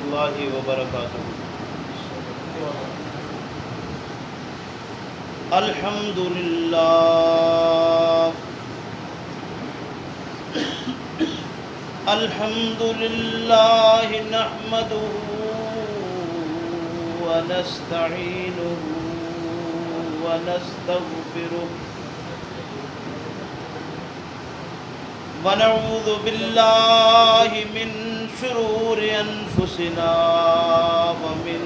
اللہ وبرکاتہ۔ الحمد للہ الحمد للہ نحمده ونستعینه ونستغفره ونعوذ باللہ من شرور انفسنا ومن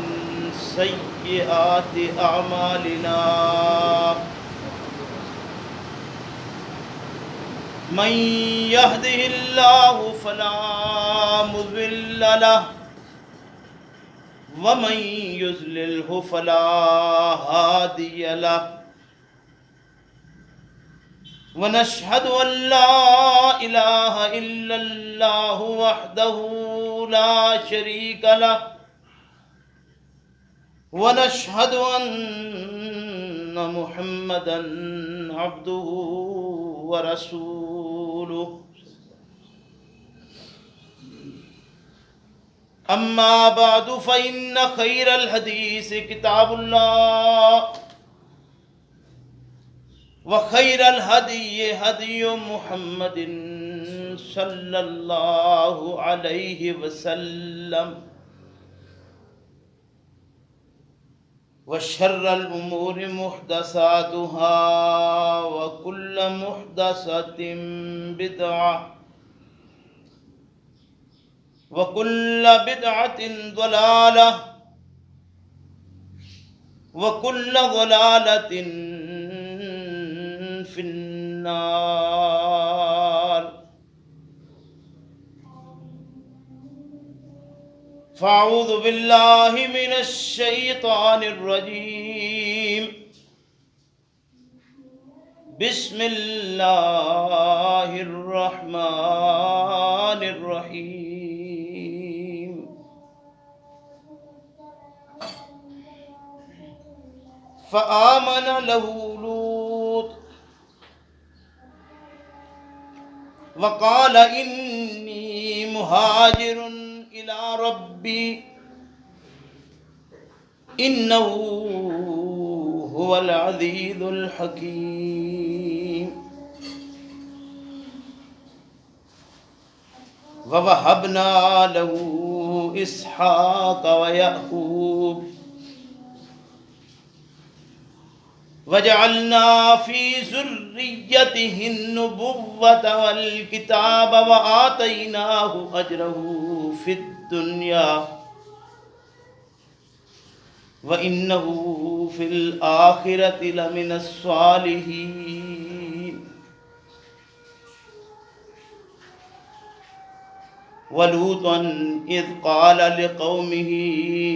سیئات اعمالنا من يهده الله فلا مضل له ومن يضلله فلا هادي له ونشهد أن لا إله إلا الله وحده لا شريك له ونشهد أن محمدا عبده ورسوله أما بعد فإن خير الحديث كتاب الله وخير الهدي هدي محمد صلى الله عليه وسلم وشر الأمور محدثاتها وكل محدثة بدعة وكل بدعة ضلالة وكل ضلالة في النار فأعوذ بالله من الشيطان الرجيم بسم الله الرحمن الرحيم فآمن له لوط وقال إني مهاجر إلى ربي إنه هو العزيز الحكيم ووهبنا له إسحاق ويعقوب وجعلنا في ذريته النبوة والكتاب وآتيناه أجره في الدنيا وإنه في الآخرة لمن الصالحين ولوطا إذ قال لقومه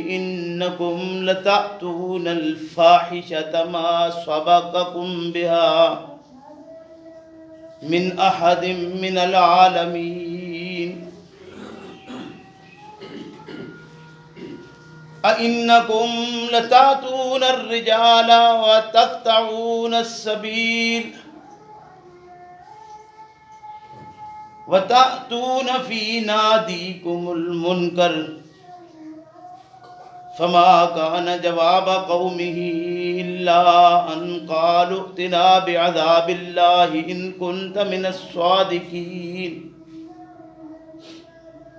إنكم لتأتون الفاحشة ما سبقكم بها من أحد من العالمين أئنكم لتأتون الرجال وتقطعون السبيل وتأتون في ناديكم المنكر فما كان جواب قومه إلا أن قالوا ائتنا بعذاب الله إن كنت من الصادقين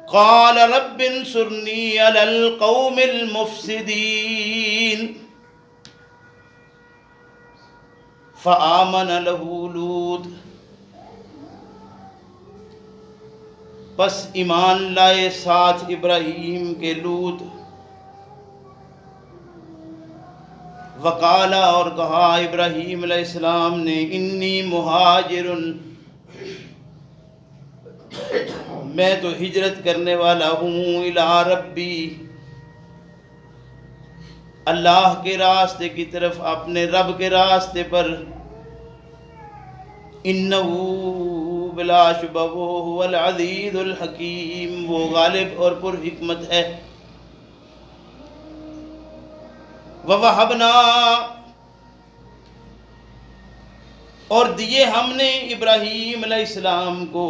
قال رب انصرني على القوم المفسدين فآمن له لوط پس ایمان لائے ساتھ ابراہیم کے لوط وقالا اور کہا ابراہیم علیہ السلام نے انی مہاجر میں تو ہجرت کرنے والا ہوں الی ربی اللہ کے راستے کی طرف اپنے رب کے راستے پر انہو بلا شبہ وہ هو العزیز الحکیم وہ غالب اور پر حکمت ہے وَوَهَبْنَا اور دیے ہم نے ابراہیم علیہ السلام کو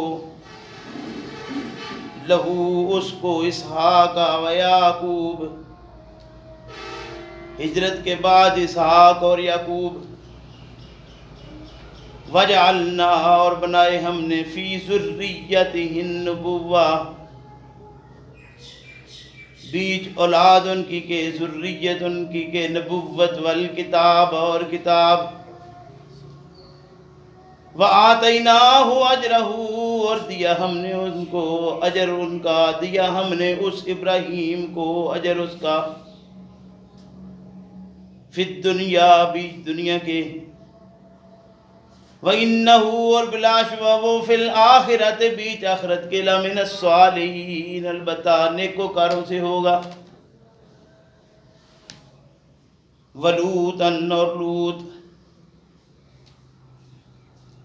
لہو اس کو اسحاق و یعقوب، ہجرت کے بعد اسحاق اور یعقوب، وجعلنا اور بنائے ہم نے فی ذریتہ النبوہ بیچ اولاد ان کی کہ ذریت ان کی کہ نبوت والکتاب اور کتاب، وَآتَيْنَاهُ أَجْرَهُ اور دیا ہم نے ان کو اجر ان کا، دیا ہم نے اس ابراہیم کو اجر اس کا، فی الدنیا بھی دنیا کے، وَإِنَّهُ اور بلا شبہ وہ فی الآخرت بیچ آخرت کے لمن الصالحین البتہ نیکوکاروں سے ہوگا، ولوطاً اور لوط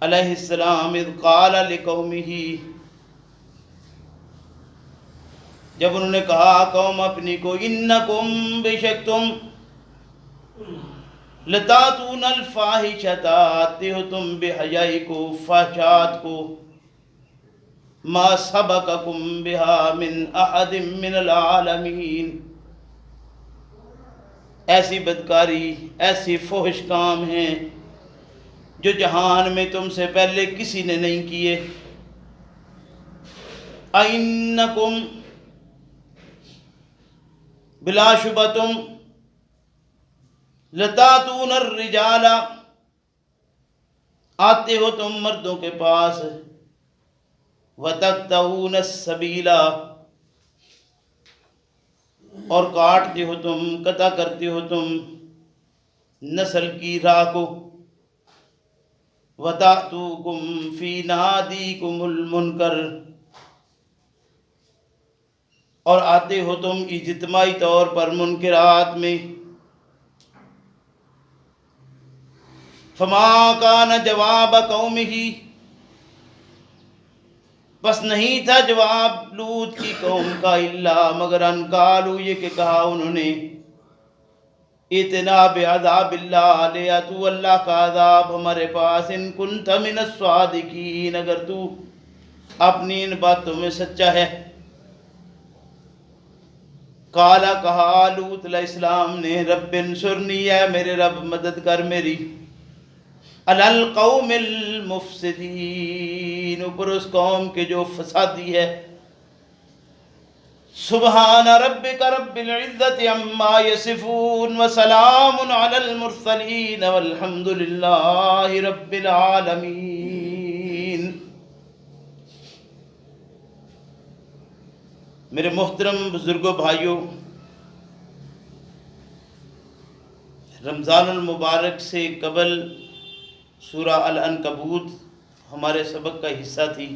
علیہ السلام اذ قال لقومہ جب انہوں نے کہا قوم اپنی کو، انکم بشک تم لتاتون الفاحشۃ آتے ہو تم بے حیائی کو، فحشات کو، ما سبقکم بہا من احد من العالمین، ایسی بدکاری ایسی فحش کام ہیں جو جہان میں تم سے پہلے کسی نے نہیں کیے، اِنَّکُمْ بلا شبہ تم لتاتون الرجال آتے ہو تم مردوں کے پاس، وتقطعون السبیل اور کاٹتے ہو تم قطع کرتے ہو تم نسل کی راہ کو، وَتَأْتُوكُمْ فِي نَادِيكُمُ الْمُنْكَرُ اور آتے ہو تم اجتماعی طور پر منکرات میں، فَمَا كَانَ جَوَابَ قَوْمِهِ بس نہیں تھا جواب لوط کی قوم کا، الا مگر ان قالوا یہ کہ کہا انہوں نے، اتنا بعذاب اللہ لے تو اللہ کا عذاب ہمارے پاس، ان کنت من الصادقین اگر تو اپنی ان باتوں میں سچا ہے، قالا کہا لوط علیہ السلام نے، رب انصرنی اے میرے رب مدد کر میری، علی القوم المفسدین اوپر اس قوم کے جو فسادی ہے، سبحان ربک رب العزت عما یصفون وسلام علی المرسلین والحمد للہ رب العالمین۔ میرے محترم بزرگوں بھائیوں، رمضان المبارک سے قبل سورہ العنکبوت ہمارے سبق کا حصہ تھی،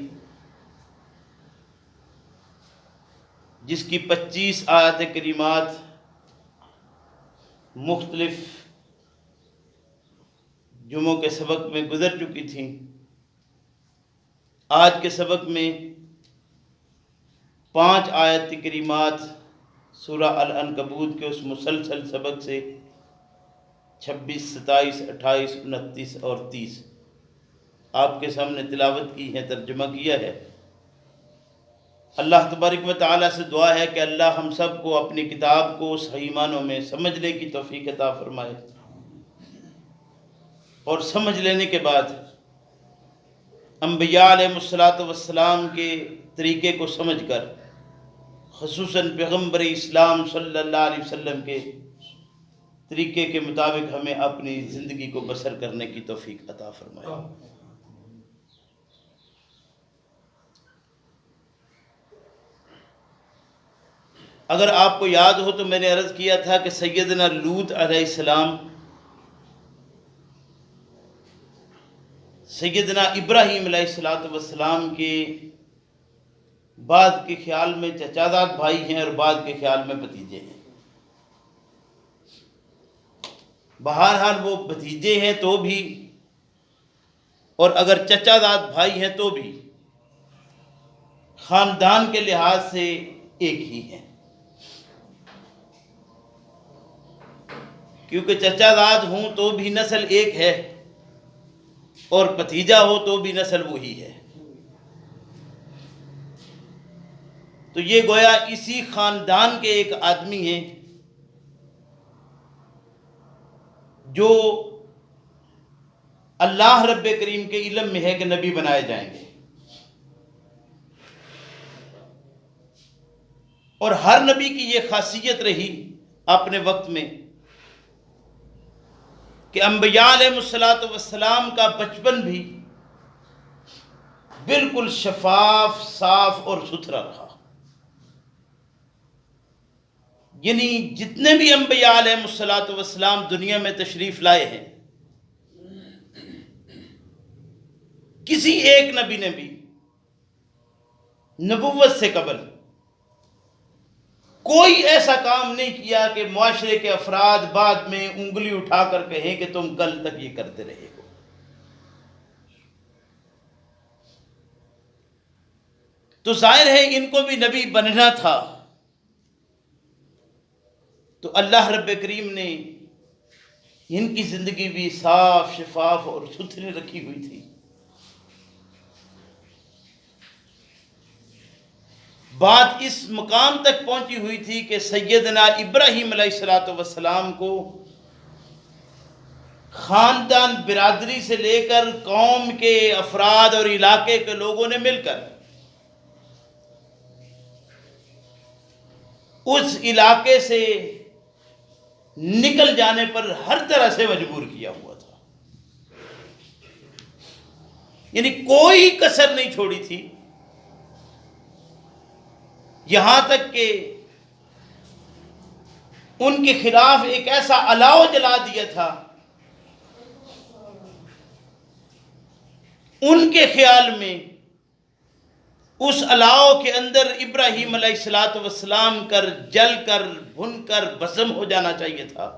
جس کی 25 آیات کریمات مختلف جمعوں کے سبق میں گزر چکی تھیں۔ آج کے سبق میں 5 آیات کریمات سورہ العنکبوت کے اس مسلسل سبق سے 26، 27، 28، 29 اور 30 آپ کے سامنے تلاوت کی ہے، ترجمہ کیا ہے۔ اللہ تبارک و تعالیٰ سے دعا ہے کہ اللہ ہم سب کو اپنی کتاب کو صحیح معنوں میں سمجھنے کی توفیق عطا فرمائے، اور سمجھ لینے کے بعد انبیاء علیہ السلام کے طریقے کو سمجھ کر، خصوصاً پیغمبر اسلام صلی اللہ علیہ وسلم کے طریقے کے مطابق ہمیں اپنی زندگی کو بسر کرنے کی توفیق عطا فرمائے۔ اگر آپ کو یاد ہو تو میں نے عرض کیا تھا کہ سیدنا لوط علیہ السلام سیدنا ابراہیم علیہ السلام کے بعض کے خیال میں چچاداد بھائی ہیں اور بعض کے خیال میں بھتیجے ہیں۔ بہرحال وہ بھتیجے ہیں تو بھی، اور اگر چچاداد بھائی ہیں تو بھی خاندان کے لحاظ سے ایک ہی ہیں، کیونکہ چچاداد ہوں تو بھی نسل ایک ہے، اور بھتیجا ہو تو بھی نسل وہی ہے۔ تو یہ گویا اسی خاندان کے ایک آدمی ہیں جو اللہ رب کریم کے علم میں ہے کہ نبی بنائے جائیں گے، اور ہر نبی کی یہ خاصیت رہی اپنے وقت میں کہ انبیاء علیہ الصلوۃ والسلام کا بچپن بھی بالکل شفاف، صاف اور ستھرا رہا۔ یعنی جتنے بھی انبیاء علیہ الصلوۃ والسلام دنیا میں تشریف لائے ہیں، کسی ایک نبی نے بھی نبوت سے قبل کوئی ایسا کام نہیں کیا کہ معاشرے کے افراد بعد میں انگلی اٹھا کر کہیں کہ تم کل تک یہ کرتے رہے ہو۔ تو ظاہر ہے ان کو بھی نبی بننا تھا، تو اللہ رب کریم نے ان کی زندگی بھی صاف، شفاف اور ستھری رکھی ہوئی تھی۔ بات اس مقام تک پہنچی ہوئی تھی کہ سیدنا ابراہیم علیہ الصلوۃ والسلام کو خاندان، برادری سے لے کر قوم کے افراد اور علاقے کے لوگوں نے مل کر اس علاقے سے نکل جانے پر ہر طرح سے مجبور کیا ہوا تھا، یعنی کوئی کسر نہیں چھوڑی تھی، یہاں تک کہ ان کے خلاف ایک ایسا الاؤ جلا دیا تھا، ان کے خیال میں اس الاؤ کے اندر ابراہیم علیہ الصلوۃ والسلام جل کر بھن کر بھسم ہو جانا چاہیے تھا،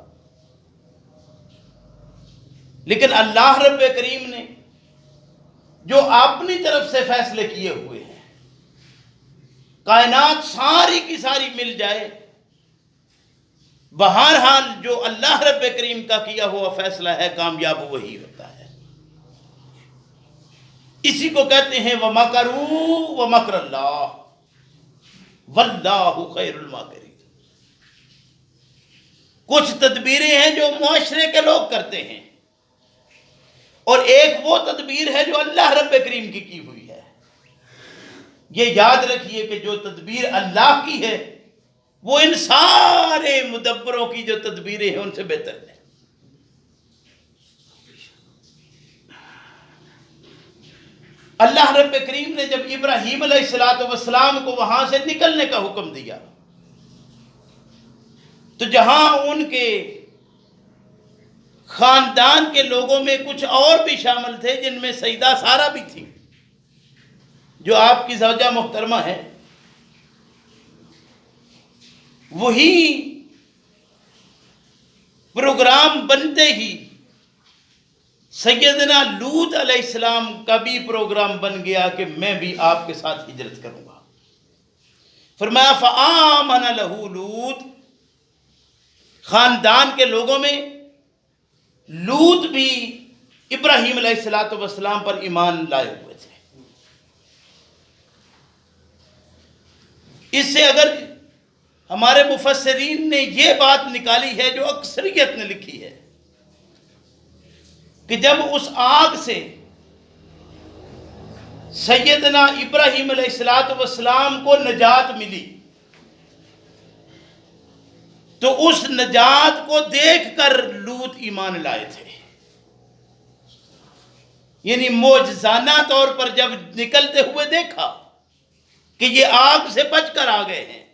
لیکن اللہ رب کریم نے جو اپنی طرف سے فیصلے کیے ہوئے ہیں، کائنات ساری کی ساری مل جائے، بہرحال جو اللہ رب کریم کا کیا ہوا فیصلہ ہے کامیاب وہی ہوتا ہے۔ اسی کو کہتے ہیں وَمَكَرُوا وَمَكْرَ اللَّهِ وَاللَّهُ خَيْرُ الْمَاكِرِينَ۔ کچھ تدبیریں ہیں جو معاشرے کے لوگ کرتے ہیں، اور ایک وہ تدبیر ہے جو اللہ رب کریم کی ہوئی ہے۔ یہ یاد رکھیے کہ جو تدبیر اللہ کی ہے وہ ان سارے مدبروں کی جو تدبیریں ہیں ان سے بہتر ہے۔ اللہ رب کریم نے جب ابراہیم علیہ الصلوۃ والسلام کو وہاں سے نکلنے کا حکم دیا، تو جہاں ان کے خاندان کے لوگوں میں کچھ اور بھی شامل تھے، جن میں سیدہ سارہ بھی تھی جو آپ کی زوجہ محترمہ ہے، وہی پروگرام بنتے ہی سیدنا لوط علیہ السلام کا بھی پروگرام بن گیا کہ میں بھی آپ کے ساتھ ہجرت کروں گا۔ فرمایا فآمن لہ لوط، خاندان کے لوگوں میں لوط بھی ابراہیم علیہ الصلوۃ والسلام پر ایمان لائے ہوئے تھے۔ اس سے اگر ہمارے مفسرین نے یہ بات نکالی ہے جو اکثریت نے لکھی ہے کہ جب اس آگ سے سیدنا ابراہیم علیہ الصلوۃ والسلام کو نجات ملی تو اس نجات کو دیکھ کر لوط ایمان لائے تھے، یعنی معجزانہ طور پر جب نکلتے ہوئے دیکھا کہ یہ آگ سے بچ کر آ گئے ہیں،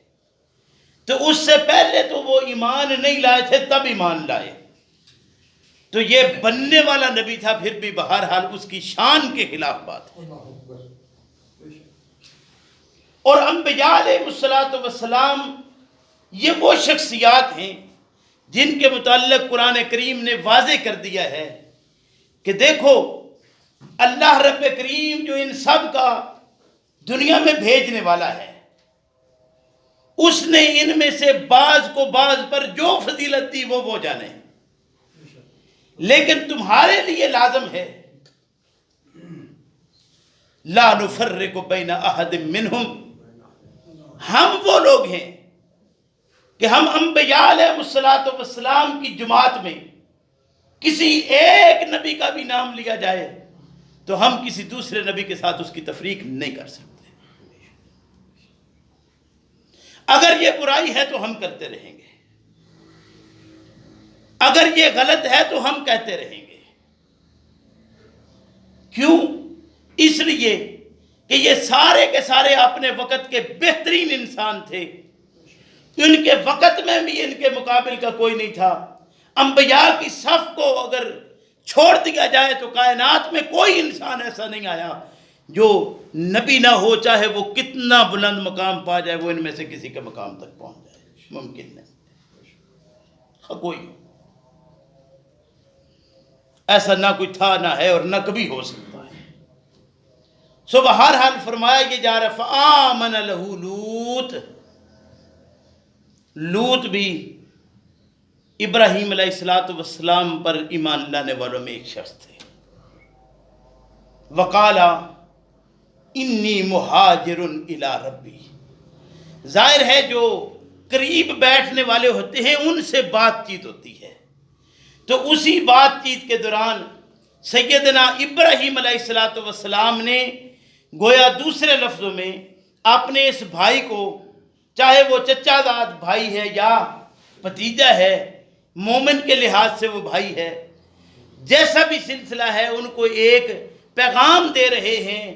تو اس سے پہلے تو وہ ایمان نہیں لائے تھے، تب ایمان لائے۔ تو یہ بننے والا نبی تھا، پھر بھی بہرحال اس کی شان کے خلاف بات ہے۔ اور انبیاء علیہ الصلوۃ والسلام یہ وہ شخصیات ہیں جن کے متعلق قرآن کریم نے واضح کر دیا ہے کہ دیکھو اللہ رب کریم جو ان سب کا دنیا میں بھیجنے والا ہے، اس نے ان میں سے بعض کو بعض پر جو فضیلت دی وہ جانے، لیکن تمہارے لیے لازم ہے لا نفرق بین احد منہم، ہم وہ لوگ ہیں کہ ہم انبیاء علیہ الصلوۃ والسلام کی جماعت میں کسی ایک نبی کا بھی نام لیا جائے تو ہم کسی دوسرے نبی کے ساتھ اس کی تفریق نہیں کر سکتے. اگر یہ برائی ہے تو ہم کرتے رہیں گے، اگر یہ غلط ہے تو ہم کہتے رہیں گے. کیوں؟ اس لیے کہ یہ سارے کے سارے اپنے وقت کے بہترین انسان تھے. ان کے وقت میں بھی ان کے مقابل کا کوئی نہیں تھا. انبیاء کی صف کو اگر چھوڑ دیا جائے تو کائنات میں کوئی انسان ایسا نہیں آیا جو نبی نہ ہو، چاہے وہ کتنا بلند مقام پا جائے، وہ ان میں سے کسی کے مقام تک پہنچ جائے. ممکن نہیں. کوئی ایسا نہ کوئی تھا، نہ ہے، اور نہ کبھی ہو سکتا ہے. سو بہرحال فرمایا یہ جا رہا فآمن لہ لوط. لوط بھی ابراہیم علیہ السلام پر ایمان لانے والوں میں ایک شخص تھے. وقالا انی مہاجر الی ربی. ظاہر ہے جو قریب بیٹھنے والے ہوتے ہیں ان سے بات چیت ہوتی ہے، تو اسی بات چیت کے دوران سیدنا ابراہیم علیہ السلام نے گویا دوسرے لفظوں میں اپنے اس بھائی کو، چاہے وہ چچا زاد بھائی ہے یا بھتیجا ہے، مومن کے لحاظ سے وہ بھائی ہے، جیسا بھی سلسلہ ہے، ان کو ایک پیغام دے رہے ہیں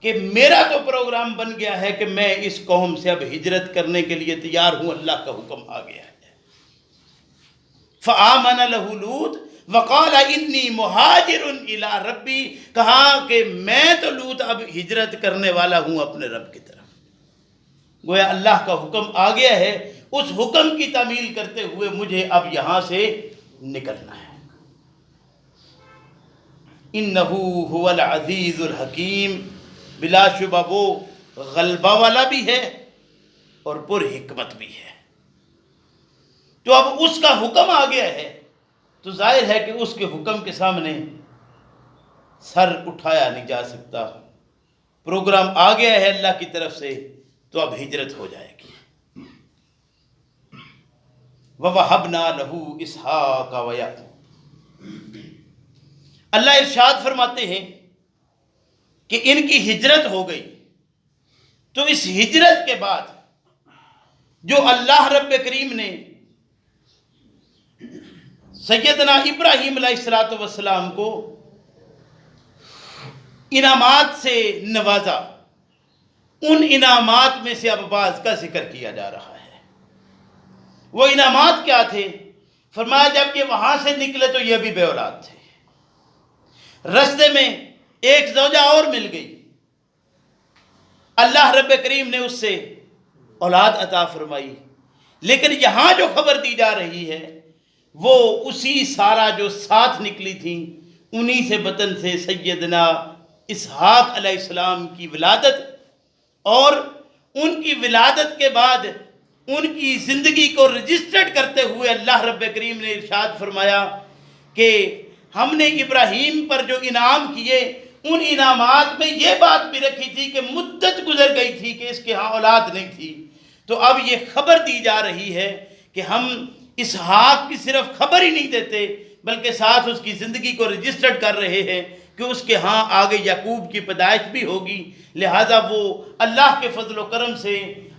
کہ میرا تو پروگرام بن گیا ہے کہ میں اس قوم سے اب ہجرت کرنے کے لیے تیار ہوں، اللہ کا حکم آ گیا ہے. فآمن لہ لوط وقال انی مہاجر الی ربی. کہا کہ میں تو لوط اب ہجرت کرنے والا ہوں اپنے رب کی طرف. گویا اللہ کا حکم آ گیا ہے، اس حکم کی تعمیل کرتے ہوئے مجھے اب یہاں سے نکلنا ہے. انہ هو العزیز الحکیم. بلا شبہ وہ غلبہ والا بھی ہے اور پر حکمت بھی ہے. تو اب اس کا حکم آ گیا ہے تو ظاہر ہے کہ اس کے حکم کے سامنے سر اٹھایا نہیں جا سکتا. پروگرام آ گیا ہے اللہ کی طرف سے تو اب ہجرت ہو جائے گی. وَوَهَبْنَا لَهُ إِسْحَاقَ وَيَعْقُوبَ. اللہ ارشاد فرماتے ہیں کہ ان کی ہجرت ہو گئی، تو اس ہجرت کے بعد جو اللہ رب کریم نے سیدنا ابراہیم علیہ السلام کو انعامات سے نوازا، ان انعامات میں سے اب بعض کا ذکر کیا جا رہا ہے. وہ انعامات کیا تھے؟ فرمایا جب یہ وہاں سے نکلے تو یہ بھی بے اولاد تھے. رستے میں ایک زوجہ اور مل گئی، اللہ رب کریم نے اس سے اولاد عطا فرمائی. لیکن یہاں جو خبر دی جا رہی ہے وہ اسی سارہ جو ساتھ نکلی تھی انہی سے بطن سے سیدنا اسحاق علیہ السلام کی ولادت، اور ان کی ولادت کے بعد ان کی زندگی کو رجسٹرڈ کرتے ہوئے اللہ رب کریم نے ارشاد فرمایا کہ ہم نے ابراہیم پر جو انعام کیے ان انعامات میں یہ بات بھی رکھی تھی کہ مدت گزر گئی تھی کہ اس کے ہاں اولاد نہیں تھی. تو اب یہ خبر دی جا رہی ہے کہ ہم اسحاق کی صرف خبر ہی نہیں دیتے بلکہ ساتھ اس کی زندگی کو رجسٹرڈ کر رہے ہیں کہ اس کے ہاں آگے یعقوب کی پیدائش بھی ہوگی، لہٰذا وہ اللہ کے فضل و کرم سے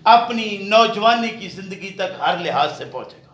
اپنی نوجوانی کی زندگی تک ہر لحاظ سے پہنچے گا.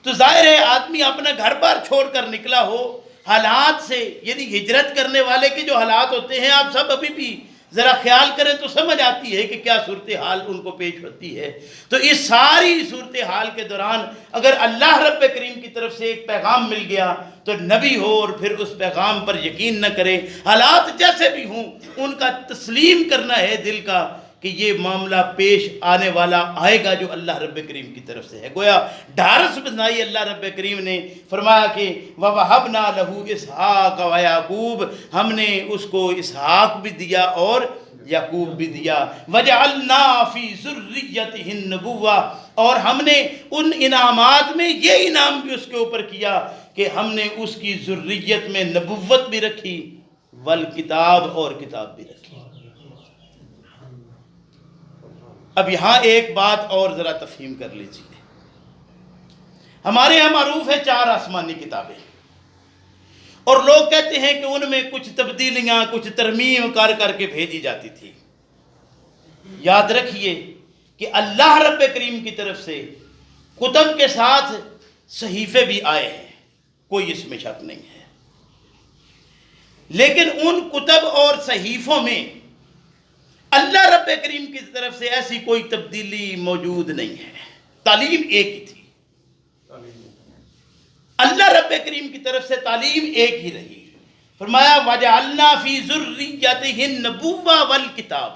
تو ظاہر ہے آدمی اپنا گھر بار چھوڑ کر نکلا ہو حالات سے، یعنی ہجرت کرنے والے کے جو حالات ہوتے ہیں آپ سب ابھی بھی ذرا خیال کریں تو سمجھ آتی ہے کہ کیا صورتحال ان کو پیش ہوتی ہے. تو اس ساری صورتحال کے دوران اگر اللہ رب کریم کی طرف سے ایک پیغام مل گیا تو نبی ہو اور پھر اس پیغام پر یقین نہ کرے، حالات جیسے بھی ہوں ان کا تسلیم کرنا ہے دل کا کہ یہ معاملہ پیش آنے والا آئے گا جو اللہ رب کریم کی طرف سے ہے. گویا ڈھارس بنائی اللہ رب کریم نے، فرمایا کہ وَوَهَبْنَا لَهُ إِسْحَاقَ وَيَعْقُوبَ. ہم نے اس کو اسحاق بھی دیا اور یعقوب بھی دیا. وَجَعَلْنَا فِي ذُرِّيَّتِهِ النُّبُوَّةَ. اور ہم نے ان انعامات میں یہ انعام بھی اس کے اوپر کیا کہ ہم نے اس کی ذریت میں نبوت بھی رکھی، والکتاب اور کتاب بھی رکھی. اب یہاں ایک بات اور ذرا تفہیم کر لیجیے. ہمارے یہاں معروف ہے 4 آسمانی کتابیں، اور لوگ کہتے ہیں کہ ان میں کچھ تبدیلیاں، کچھ ترمیم کر کے بھیجی جاتی تھی. یاد رکھیے کہ اللہ رب کریم کی طرف سے کتب کے ساتھ صحیفے بھی آئے ہیں، کوئی اس میں شک نہیں ہے، لیکن ان کتب اور صحیفوں میں اللہ رب کریم کی طرف سے ایسی کوئی تبدیلی موجود نہیں ہے. تعلیم ایک ہی تھی، اللہ رب کریم کی طرف سے تعلیم ایک ہی رہی. فرمایا وَجَعَلْنَا فِي ذُرِّيَّتِهِ النُّبُوَّةَ وَالْكِتَابَ.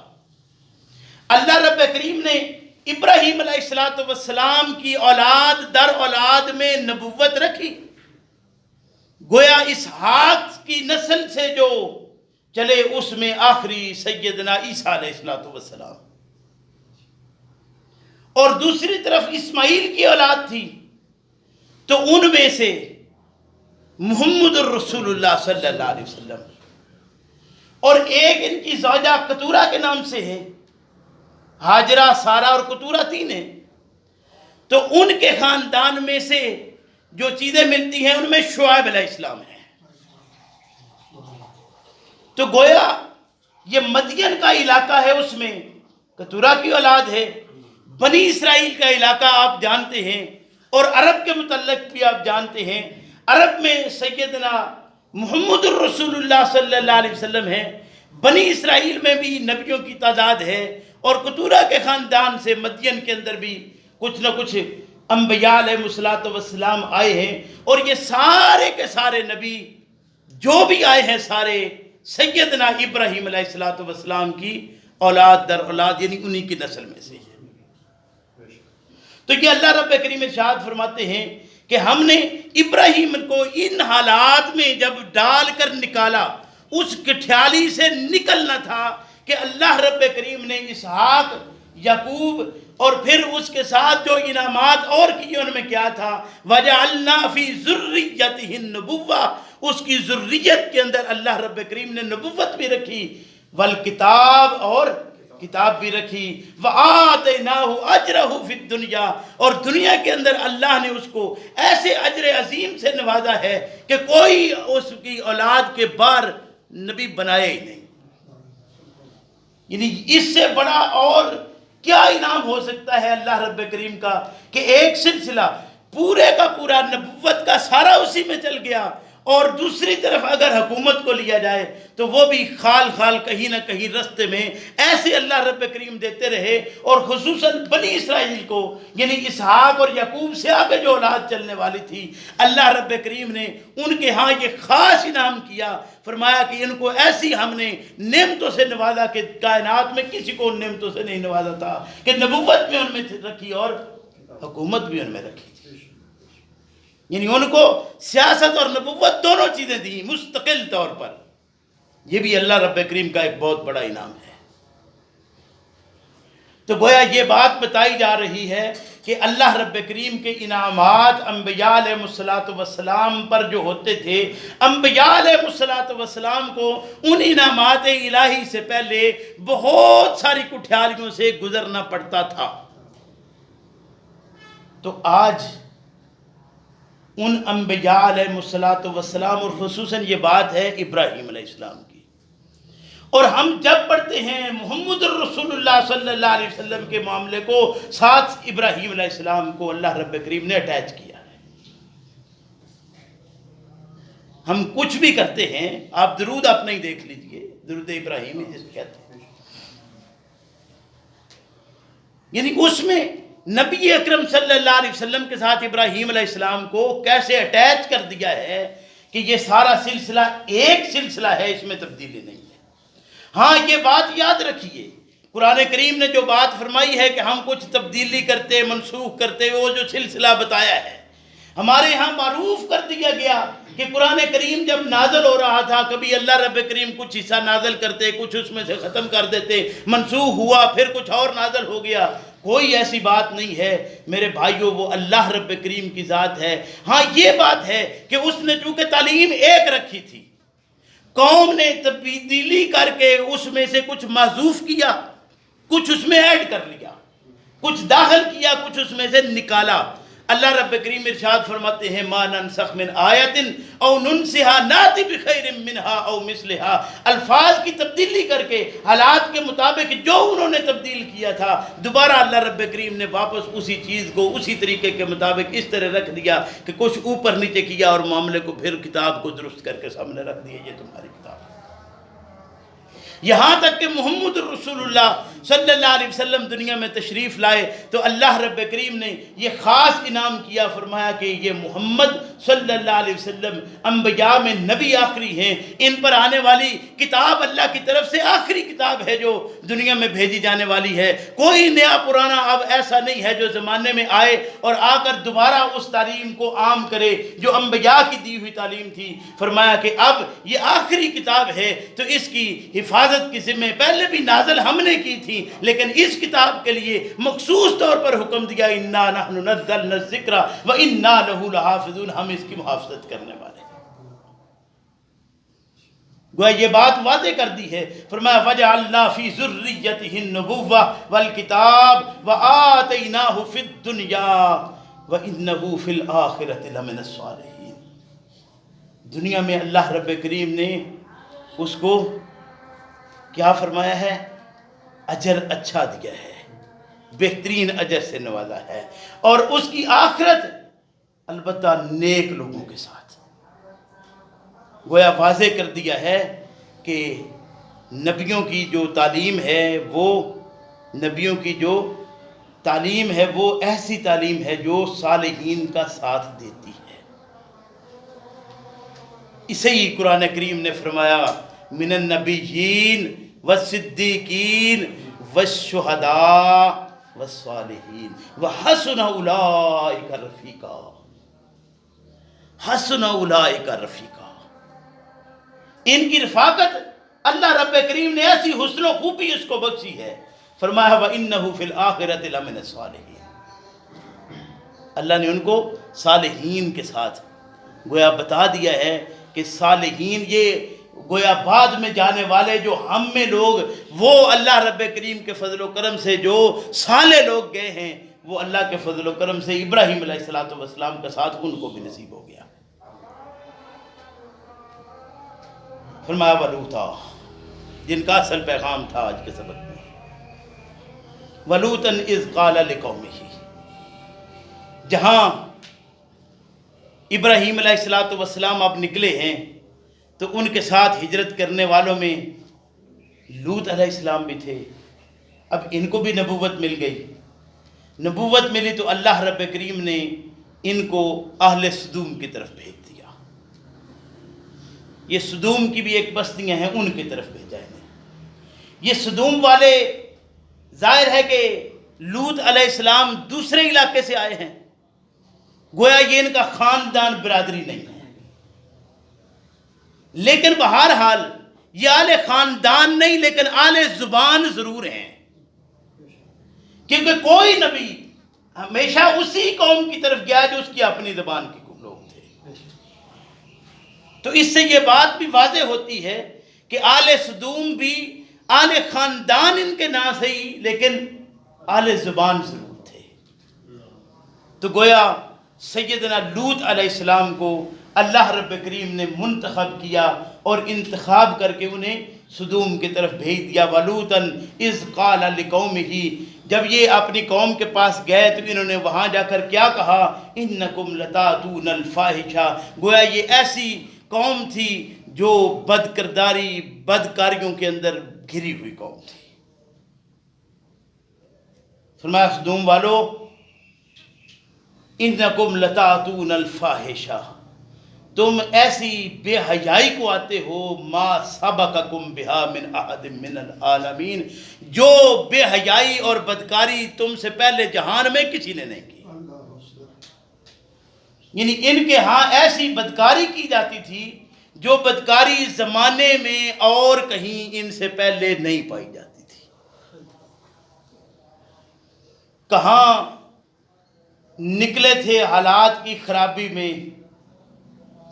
اللہ رب کریم نے ابراہیم علیہ السلام کی اولاد در اولاد میں نبوت رکھی. گویا اسحاق کی نسل سے جو چلے اس میں آخری سیدنا عیسیٰ علیہ السلام، اور دوسری طرف اسماعیل کی اولاد تھی تو ان میں سے محمد الرسول اللہ صلی اللہ علیہ وسلم، اور ایک ان کی زوجہ کتورہ کے نام سے ہے، ہاجرہ، سارہ اور کتورہ 3 ہیں. تو ان کے خاندان میں سے جو چیزیں ملتی ہیں ان میں شعیب علیہ السلام ہے. تو گویا یہ مدین کا علاقہ ہے، اس میں کتورہ کی اولاد ہے. بنی اسرائیل کا علاقہ آپ جانتے ہیں، اور عرب کے متعلق بھی آپ جانتے ہیں. عرب میں سیدنا محمد الرسول اللہ صلی اللہ علیہ وسلم ہے. بنی اسرائیل میں بھی نبیوں کی تعداد ہے، اور کتورہ کے خاندان سے مدین کے اندر بھی کچھ نہ کچھ انبیاء علیہ السلام آئے ہیں. اور یہ سارے کے سارے نبی جو بھی آئے ہیں سارے سیدنا ابراہیم علیہ السلام کی اولاد در اولاد، یعنی انہی کی نسل میں سے ہے. تو یہ اللہ رب کریم ارشاد فرماتے ہیں کہ ہم نے ابراہیم کو ان حالات میں جب ڈال کر نکالا، اس گٹھیالی سے نکلنا تھا کہ اللہ رب کریم نے اسحاق، یعقوب اور پھر اس کے ساتھ جو انعامات اور کیے ان میں کیا تھا، وَجَعَلْنَا فِي ذُرِّيَّتِهِ النُّبُوَّةَ، اس کی ذریت کے اندر اللہ رب کریم نے نبوت بھی رکھی، والکتاب، اور کتاب بھی رکھی، وَآتَيْنَاهُ أَجْرَهُ فِي الدُّنْيَا، اور دنیا کے اندر اللہ نے اس کو ایسے اجر عظیم سے نوازا ہے کہ کوئی اس کی اولاد کے بار نبی بنائے ہی نہیں. یعنی اس سے بڑا اور کیا انعام ہو سکتا ہے اللہ رب کریم کا کہ ایک سلسلہ پورے کا پورا نبوت کا سارا اسی میں چل گیا، اور دوسری طرف اگر حکومت کو لیا جائے تو وہ بھی خال کہیں نہ کہیں رستے میں ایسے اللہ رب کریم دیتے رہے. اور خصوصاً بنی اسرائیل کو، یعنی اسحاق اور یعقوب سے آگے جو اولاد چلنے والی تھی، اللہ رب کریم نے ان کے ہاں یہ خاص انعام کیا. فرمایا کہ ان کو ایسی ہم نے نعمتوں سے نوازا کہ کائنات میں کسی کو ان نعمتوں سے نہیں نوازا تھا، کہ نبوت بھی ان میں رکھی اور حکومت بھی ان میں رکھی. یعنی ان کو سیاست اور نبوت دونوں چیزیں دی مستقل طور پر. یہ بھی اللہ رب کریم کا ایک بہت بڑا انعام ہے. تو گویا یہ بات بتائی جا رہی ہے کہ اللہ رب کریم کے انعامات انبیاء علیہ السلام پر جو ہوتے تھے، انبیاء علیہ السلام کو ان انعامات الہی سے پہلے بہت ساری کٹھیالیوں سے گزرنا پڑتا تھا. تو آج ان انبیاء علیہ السلام، اور خصوصاً یہ بات ہے ابراہیم علیہ السلام کی، اور ہم جب پڑھتے ہیں محمد الرسول اللہ صلی اللہ علیہ وسلم کے معاملے کو، ساتھ ابراہیم علیہ السلام کو اللہ رب کریم نے اٹیچ کیا ہے. ہم کچھ بھی کرتے ہیں، آپ درود اپنا ہی دیکھ لیجئے، درود ابراہیمی جس کہتے ہیں، یعنی اس میں نبی اکرم صلی اللہ علیہ وسلم کے ساتھ ابراہیم علیہ السلام کو کیسے اٹیچ کر دیا ہے کہ یہ سارا سلسلہ ایک سلسلہ ہے، اس میں تبدیلی نہیں ہے. ہاں یہ بات یاد رکھیے، قرآن کریم نے جو بات فرمائی ہے کہ ہم کچھ تبدیلی کرتے، منسوخ کرتے، وہ جو سلسلہ بتایا ہے ہمارے ہاں معروف کر دیا گیا کہ قرآن کریم جب نازل ہو رہا تھا، کبھی اللہ رب کریم کچھ حصہ نازل کرتے، کچھ اس میں سے ختم کر دیتے، منسوخ ہوا، پھر کچھ اور نازل ہو گیا. کوئی ایسی بات نہیں ہے میرے بھائیوں، وہ اللہ رب کریم کی ذات ہے. ہاں یہ بات ہے کہ اس نے چونکہ تعلیم ایک رکھی تھی، قوم نے تبدیلی کر کے اس میں سے کچھ محذوف کیا، کچھ اس میں ایڈ کر لیا. کچھ داخل کیا، کچھ اس میں سے نکالا۔ اللہ رب کریم ارشاد فرماتے ہیں ما ننسخ من آیت او ننسها ناتی بخیر منہا او مثلہا، الفاظ کی تبدیلی کر کے حالات کے مطابق جو انہوں نے تبدیل کیا تھا دوبارہ اللہ رب کریم نے واپس اسی چیز کو اسی طریقے کے مطابق اس طرح رکھ دیا کہ کچھ اوپر نیچے کیا اور معاملے کو پھر کتاب کو درست کر کے سامنے رکھ دیا، یہ تمہاری کتاب ہے۔ یہاں تک کہ محمد رسول اللہ صلی اللہ علیہ وسلم دنیا میں تشریف لائے تو اللہ رب کریم نے یہ خاص انعام کیا، فرمایا کہ یہ محمد صلی اللہ علیہ وسلم انبیاء میں نبی آخری ہیں، ان پر آنے والی کتاب اللہ کی طرف سے آخری کتاب ہے جو دنیا میں بھیجی جانے والی ہے۔ کوئی نیا پرانا اب ایسا نہیں ہے جو زمانے میں آئے اور آ کر دوبارہ اس تعلیم کو عام کرے جو انبیاء کی دی ہوئی تعلیم تھی۔ فرمایا کہ اب یہ آخری کتاب ہے تو اس کی حفاظت کی ذمہ پہلے بھی نازل ہم نے کی تھی، لیکن اس کتاب کے لیے مخصوص طور پر حکم دیا انا نحن نزلنا الذکر وانا لہ لحافظون، ہم اس کی محافظت کرنے والے ہیں۔ گویا یہ بات واضح کر دی ہے، فرمایا وجعلنا فی ذریتہ النبوۃ والکتاب وآتیناہ فی الدنیا وانہ فی الآخرۃ لمن الصالحین۔ دنیا میں اللہ رب کریم نے اس کو کیا فرمایا ہے؟ اجر اچھا دیا ہے، بہترین اجر سے نوازا ہے، اور اس کی آخرت البتہ نیک لوگوں کے ساتھ۔ گویا واضح کر دیا ہے کہ نبیوں کی جو تعلیم ہے وہ نبیوں کی جو تعلیم ہے وہ ایسی تعلیم ہے جو صالحین کا ساتھ دیتی ہے۔ اسے ہی قرآن کریم نے فرمایا من النبیین والصدیقین والشہداء والصالحین وحسن اولئک رفیقا، حسن اولئک رفیقا۔ ان کی رفاقت اللہ رب کریم نے ایسی حسن و خوبی اس کو بخشی ہے، فرمایا وَإِنَّهُ فِي الْآخِرَةِ لَمِنَ الصَّالِحِينَ، اللہ نے ان کو صالحین کے ساتھ گویا بتا دیا ہے کہ صالحین یہ گویا بعد میں جانے والے جو ہم میں لوگ، وہ اللہ رب کریم کے فضل و کرم سے جو صالح لوگ گئے ہیں وہ اللہ کے فضل و کرم سے ابراہیم علیہ السلام کا ساتھ ان کو بھی نصیب ہو گیا۔ فرمایا ولوطا، جن کا اصل پیغام تھا آج کے سبق میں، وَلُوطًا إِذْ قَالَ لِقَوْمِهِ، جہاں ابراہیم علیہ السلام اب نکلے ہیں تو ان کے ساتھ ہجرت کرنے والوں میں لوط علیہ السلام بھی تھے۔ اب ان کو بھی نبوت مل گئی، نبوت ملی تو اللہ رب کریم نے ان کو اہل سدوم کی طرف بھیج دیا۔ یہ سدوم کی بھی ایک بستیاں ہیں، ان کی طرف بھیجا انہیں۔ یہ سدوم والے ظاہر ہے کہ لوط علیہ السلام دوسرے علاقے سے آئے ہیں، گویا یہ ان کا خاندان برادری نہیں ہے، لیکن بہرحال یہ آل خاندان نہیں لیکن آل زبان ضرور ہیں، کیونکہ کوئی نبی ہمیشہ اسی قوم کی طرف گیا جو اس کی اپنی زبان کے لوگ تھے۔ تو اس سے یہ بات بھی واضح ہوتی ہے کہ آل سدوم بھی آل خاندان ان کے نام سے ہی لیکن آل زبان ضرور تھے۔ تو گویا سیدنا لوط علیہ السلام کو اللہ رب کریم نے منتخب کیا اور انتخاب کر کے انہیں سدوم کی طرف بھیج دیا۔ وَلُوطًا إِذْ قَالَ لِقَوْمِهِ، جب یہ اپنی قوم کے پاس گئے تو انہوں نے وہاں جا کر کیا کہا؟ إِنَّكُمْ لَتَأْتُونَ الْفَاحِشَةَ، گویا یہ ایسی قوم تھی جو بد کرداری بدکاریوں کے اندر گھری ہوئی قوم تھی۔ فرمایا سدوم والو اِنَّكُمْ لَتَأْتُونَ الْفَاحِشَةَ، تم ایسی بے حیائی کو آتے ہو، ما سبقکم بہا من احد من العالمین، جو بے حیائی اور بدکاری تم سے پہلے جہان میں کسی نے نہیں کی۔ یعنی ان کے ہاں ایسی بدکاری کی جاتی تھی جو بدکاری زمانے میں اور کہیں ان سے پہلے نہیں پائی جاتی تھی۔ کہاں نکلے تھے حالات کی خرابی میں،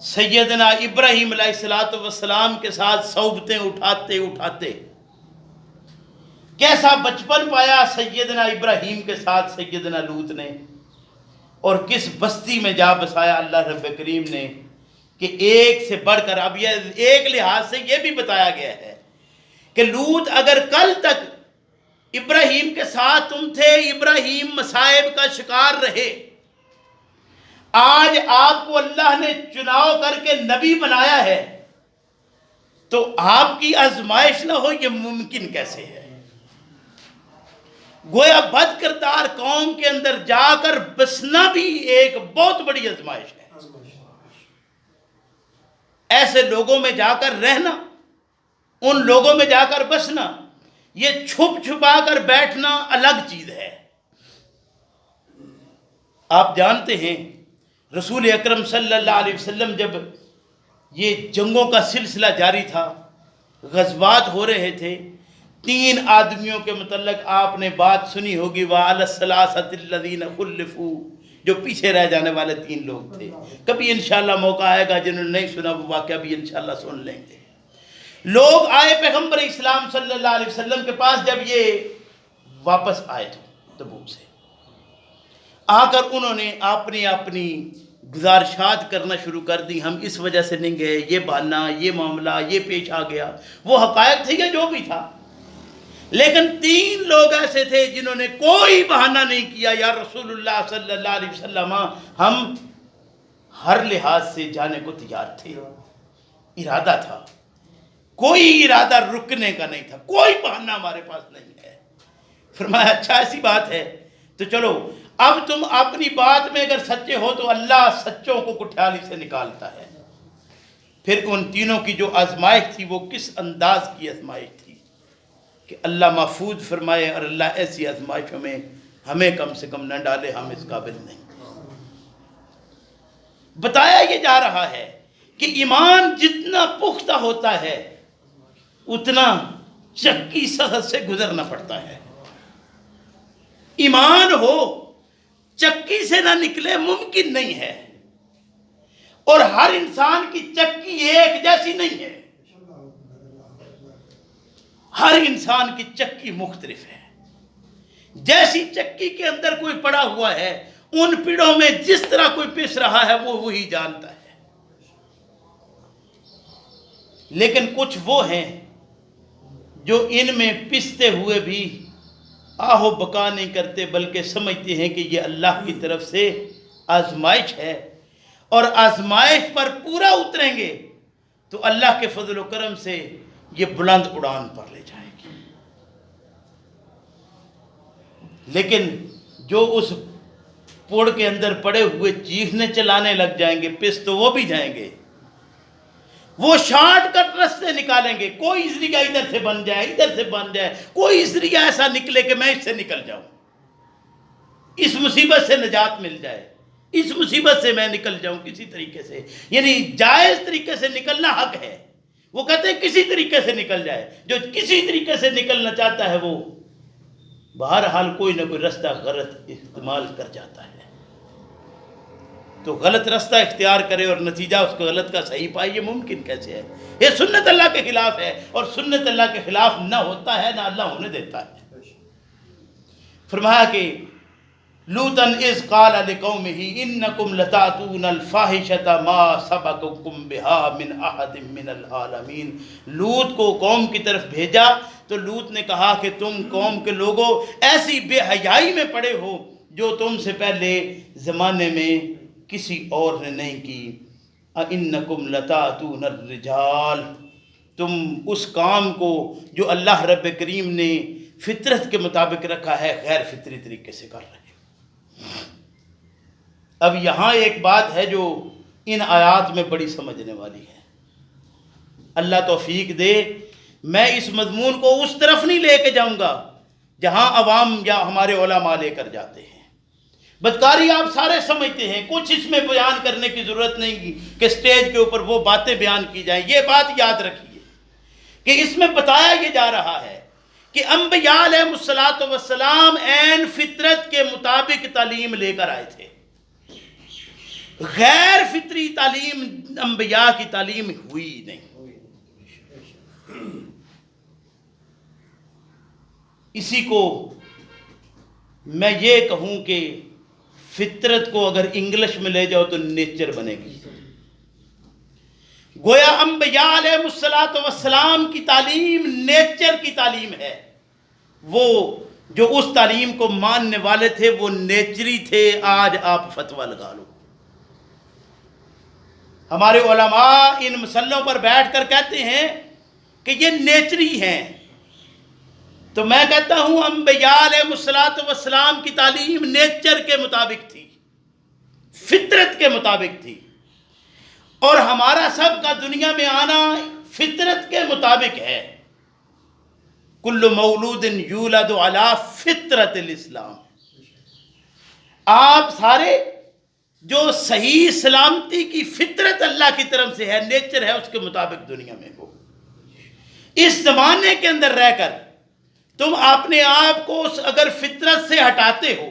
سیدنا ابراہیم علیہ السلام کے ساتھ صحبتیں اٹھاتے اٹھاتے کیسا بچپن پایا سیدنا ابراہیم کے ساتھ سیدنا لوط نے، اور کس بستی میں جا بسایا اللہ رب کریم نے کہ ایک سے بڑھ کر، اب یہ ایک لحاظ سے یہ بھی بتایا گیا ہے کہ لوط اگر کل تک ابراہیم کے ساتھ تم تھے، ابراہیم مصائب کا شکار رہے، آج آپ کو اللہ نے چناؤ کر کے نبی بنایا ہے، تو آپ کی آزمائش نہ ہو، یہ ممکن کیسے ہے؟ گویا بد کردار قوم کے اندر جا کر بسنا بھی ایک بہت بڑی آزمائش ہے۔ ایسے لوگوں میں جا کر رہنا، ان لوگوں میں جا کر بسنا، یہ چھپ چھپا کر بیٹھنا الگ چیز ہے۔ آپ جانتے ہیں رسول اکرم صلی اللہ علیہ وسلم جب یہ جنگوں کا سلسلہ جاری تھا، غزوات ہو رہے تھے، 3 آدمیوں کے متعلق آپ نے بات سنی ہوگی، وَعَلَى الثَّلَاثَةِ الَّذِينَ خُلِّفُوا، جو پیچھے رہ جانے والے 3 لوگ تھے۔ کبھی انشاءاللہ موقع آئے گا، جنہوں نے نہیں سنا وہ واقعہ بھی انشاءاللہ سن لیں گے۔ لوگ آئے پیغمبر اسلام صلی اللہ علیہ وسلم کے پاس جب یہ واپس آئے تھے تبوک سے، آ کر انہوں نے اپنی گزارشات کرنا شروع کر دی، ہم اس وجہ سے نہیں گئے، یہ بہانہ، یہ معاملہ، یہ پیش آ گیا۔ وہ حقائق تھی کہ جو بھی تھا، لیکن 3 لوگ ایسے تھے جنہوں نے کوئی بہانہ نہیں کیا، یا رسول اللہ صلی اللہ علیہ وسلم ہم ہر لحاظ سے جانے کو تیار تھے، ارادہ تھا، کوئی ارادہ رکنے کا نہیں تھا، کوئی بہانہ ہمارے پاس نہیں ہے۔ فرمایا اچھا ایسی بات ہے تو چلو، اب تم اپنی بات میں اگر سچے ہو تو اللہ سچوں کو کٹھیالی سے نکالتا ہے۔ پھر ان تینوں کی جو آزمائش تھی وہ کس انداز کی آزمائش تھی کہ اللہ محفوظ فرمائے، اور اللہ ایسی آزمائشوں میں ہمیں کم سے کم نہ ڈالے، ہم اس قابل نہیں۔ بتایا یہ جا رہا ہے کہ ایمان جتنا پختہ ہوتا ہے اتنا چکی سخت سے گزرنا پڑتا ہے۔ ایمان ہو چکی سے نہ نکلے ممکن نہیں ہے، اور ہر انسان کی چکی ایک جیسی نہیں ہے، ہر انسان کی چکی مختلف ہے۔ جیسی چکی کے اندر کوئی پڑا ہوا ہے، ان پیڑوں میں جس طرح کوئی پس رہا ہے وہ وہی جانتا ہے۔ لیکن کچھ وہ ہیں جو ان میں پستے ہوئے بھی آہو بکا نہیں کرتے، بلکہ سمجھتے ہیں کہ یہ اللہ کی طرف سے آزمائش ہے، اور آزمائش پر پورا اتریں گے تو اللہ کے فضل و کرم سے یہ بلند اڑان پر لے جائے گی۔ لیکن جو اس پوڑ کے اندر پڑے ہوئے چیخنے چلانے لگ جائیں گے، پس تو وہ بھی جائیں گے، وہ شارٹ کٹ رستے نکالیں گے، کوئی ذریعہ ادھر سے بن جائے، ادھر سے بن جائے، کوئی ذریعہ ایسا نکلے کہ میں اس سے نکل جاؤں، اس مصیبت سے نجات مل جائے، اس مصیبت سے میں نکل جاؤں کسی طریقے سے۔ یعنی جائز طریقے سے نکلنا حق ہے، وہ کہتے ہیں کسی طریقے سے نکل جائے۔ جو کسی طریقے سے نکلنا چاہتا ہے وہ بہرحال کوئی نہ کوئی رستہ غلط استعمال کر جاتا ہے، تو غلط رستہ اختیار کرے اور نتیجہ اس کو غلط کا صحیح پائے، یہ ممکن کیسے ہے؟ یہ سنت اللہ کے خلاف ہے، اور سنت اللہ کے خلاف نہ ہوتا ہے نہ اللہ ہونے دیتا ہے۔ فرمایا کہ لوطن اذ قال لقومہ انکم لتاتون الفاحشۃ ما سبقکم بها من احد من العالمین۔ لوط کو قوم کی طرف بھیجا تو لوط نے کہا کہ تم قوم کے لوگوں ایسی بے حیائی میں پڑے ہو جو تم سے پہلے زمانے میں کسی اور نے نہیں کی۔ اَإِنَّكُمْ لَتَأْتُونَ الرِّجَالَ، تم اس کام کو جو اللہ رب کریم نے فطرت کے مطابق رکھا ہے غیر فطری طریقے سے کر رہے ہیں۔ اب یہاں ایک بات ہے جو ان آیات میں بڑی سمجھنے والی ہے، اللہ توفیق دے، میں اس مضمون کو اس طرف نہیں لے کے جاؤں گا جہاں عوام یا ہمارے علماء لے کر جاتے ہیں۔ بدکاری آپ سارے سمجھتے ہیں، کچھ اس میں بیان کرنے کی ضرورت نہیں کہ سٹیج کے اوپر وہ باتیں بیان کی جائیں۔ یہ بات یاد رکھیے کہ اس میں بتایا یہ جا رہا ہے کہ انبیاء علیہ الصلوۃ والسلام عین فطرت کے مطابق تعلیم لے کر آئے تھے، غیر فطری تعلیم انبیاء کی تعلیم ہوئی نہیں۔ اسی کو میں یہ کہوں کہ فطرت کو اگر انگلش میں لے جاؤ تو نیچر بنے گی. گویا انبیاء علیہ السلام کی تعلیم نیچر کی تعلیم ہے. وہ جو اس تعلیم کو ماننے والے تھے وہ نیچری تھے. آج آپ فتویٰ لگا لو. ہمارے علماء ان مسلوں پر بیٹھ کر کہتے ہیں کہ یہ نیچری ہیں. تو میں کہتا ہوں انبیاء علیہ السلام کی تعلیم نیچر کے مطابق تھی، فطرت کے مطابق تھی، اور ہمارا سب کا دنیا میں آنا فطرت کے مطابق ہے. کل مولود یولد علی فطرت الاسلام. آپ سارے جو صحیح سلامتی کی فطرت اللہ کی طرف سے ہے، نیچر ہے، اس کے مطابق دنیا میں ہو. اس زمانے کے اندر رہ کر تم اپنے آپ کو اگر فطرت سے ہٹاتے ہو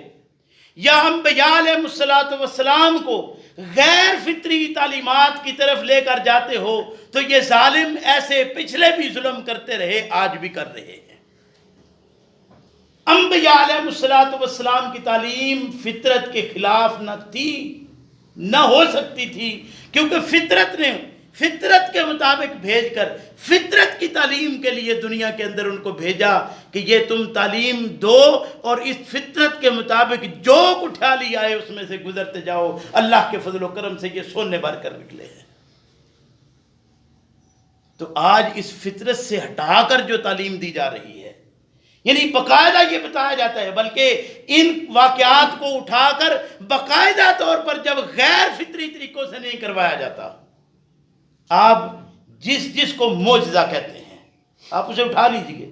یا انبیاء علیہ السلام کو غیر فطری تعلیمات کی طرف لے کر جاتے ہو تو یہ ظالم ایسے پچھلے بھی ظلم کرتے رہے، آج بھی کر رہے ہیں. انبیاء علیہ السلام کی تعلیم فطرت کے خلاف نہ تھی، نہ ہو سکتی تھی، کیونکہ فطرت نے فطرت کے مطابق بھیج کر فطرت کی تعلیم کے لیے دنیا کے اندر ان کو بھیجا کہ یہ تم تعلیم دو اور اس فطرت کے مطابق جو اٹھا لیا ہے اس میں سے گزرتے جاؤ. اللہ کے فضل و کرم سے یہ سونے بھر کر نکلے ہیں. تو آج اس فطرت سے ہٹا کر جو تعلیم دی جا رہی ہے، یعنی باقاعدہ یہ بتایا جاتا ہے، بلکہ ان واقعات کو اٹھا کر باقاعدہ طور پر جب غیر فطری طریقوں سے نہیں کروایا جاتا، آپ جس کو معجزہ کہتے ہیں آپ اسے اٹھا لیجئے.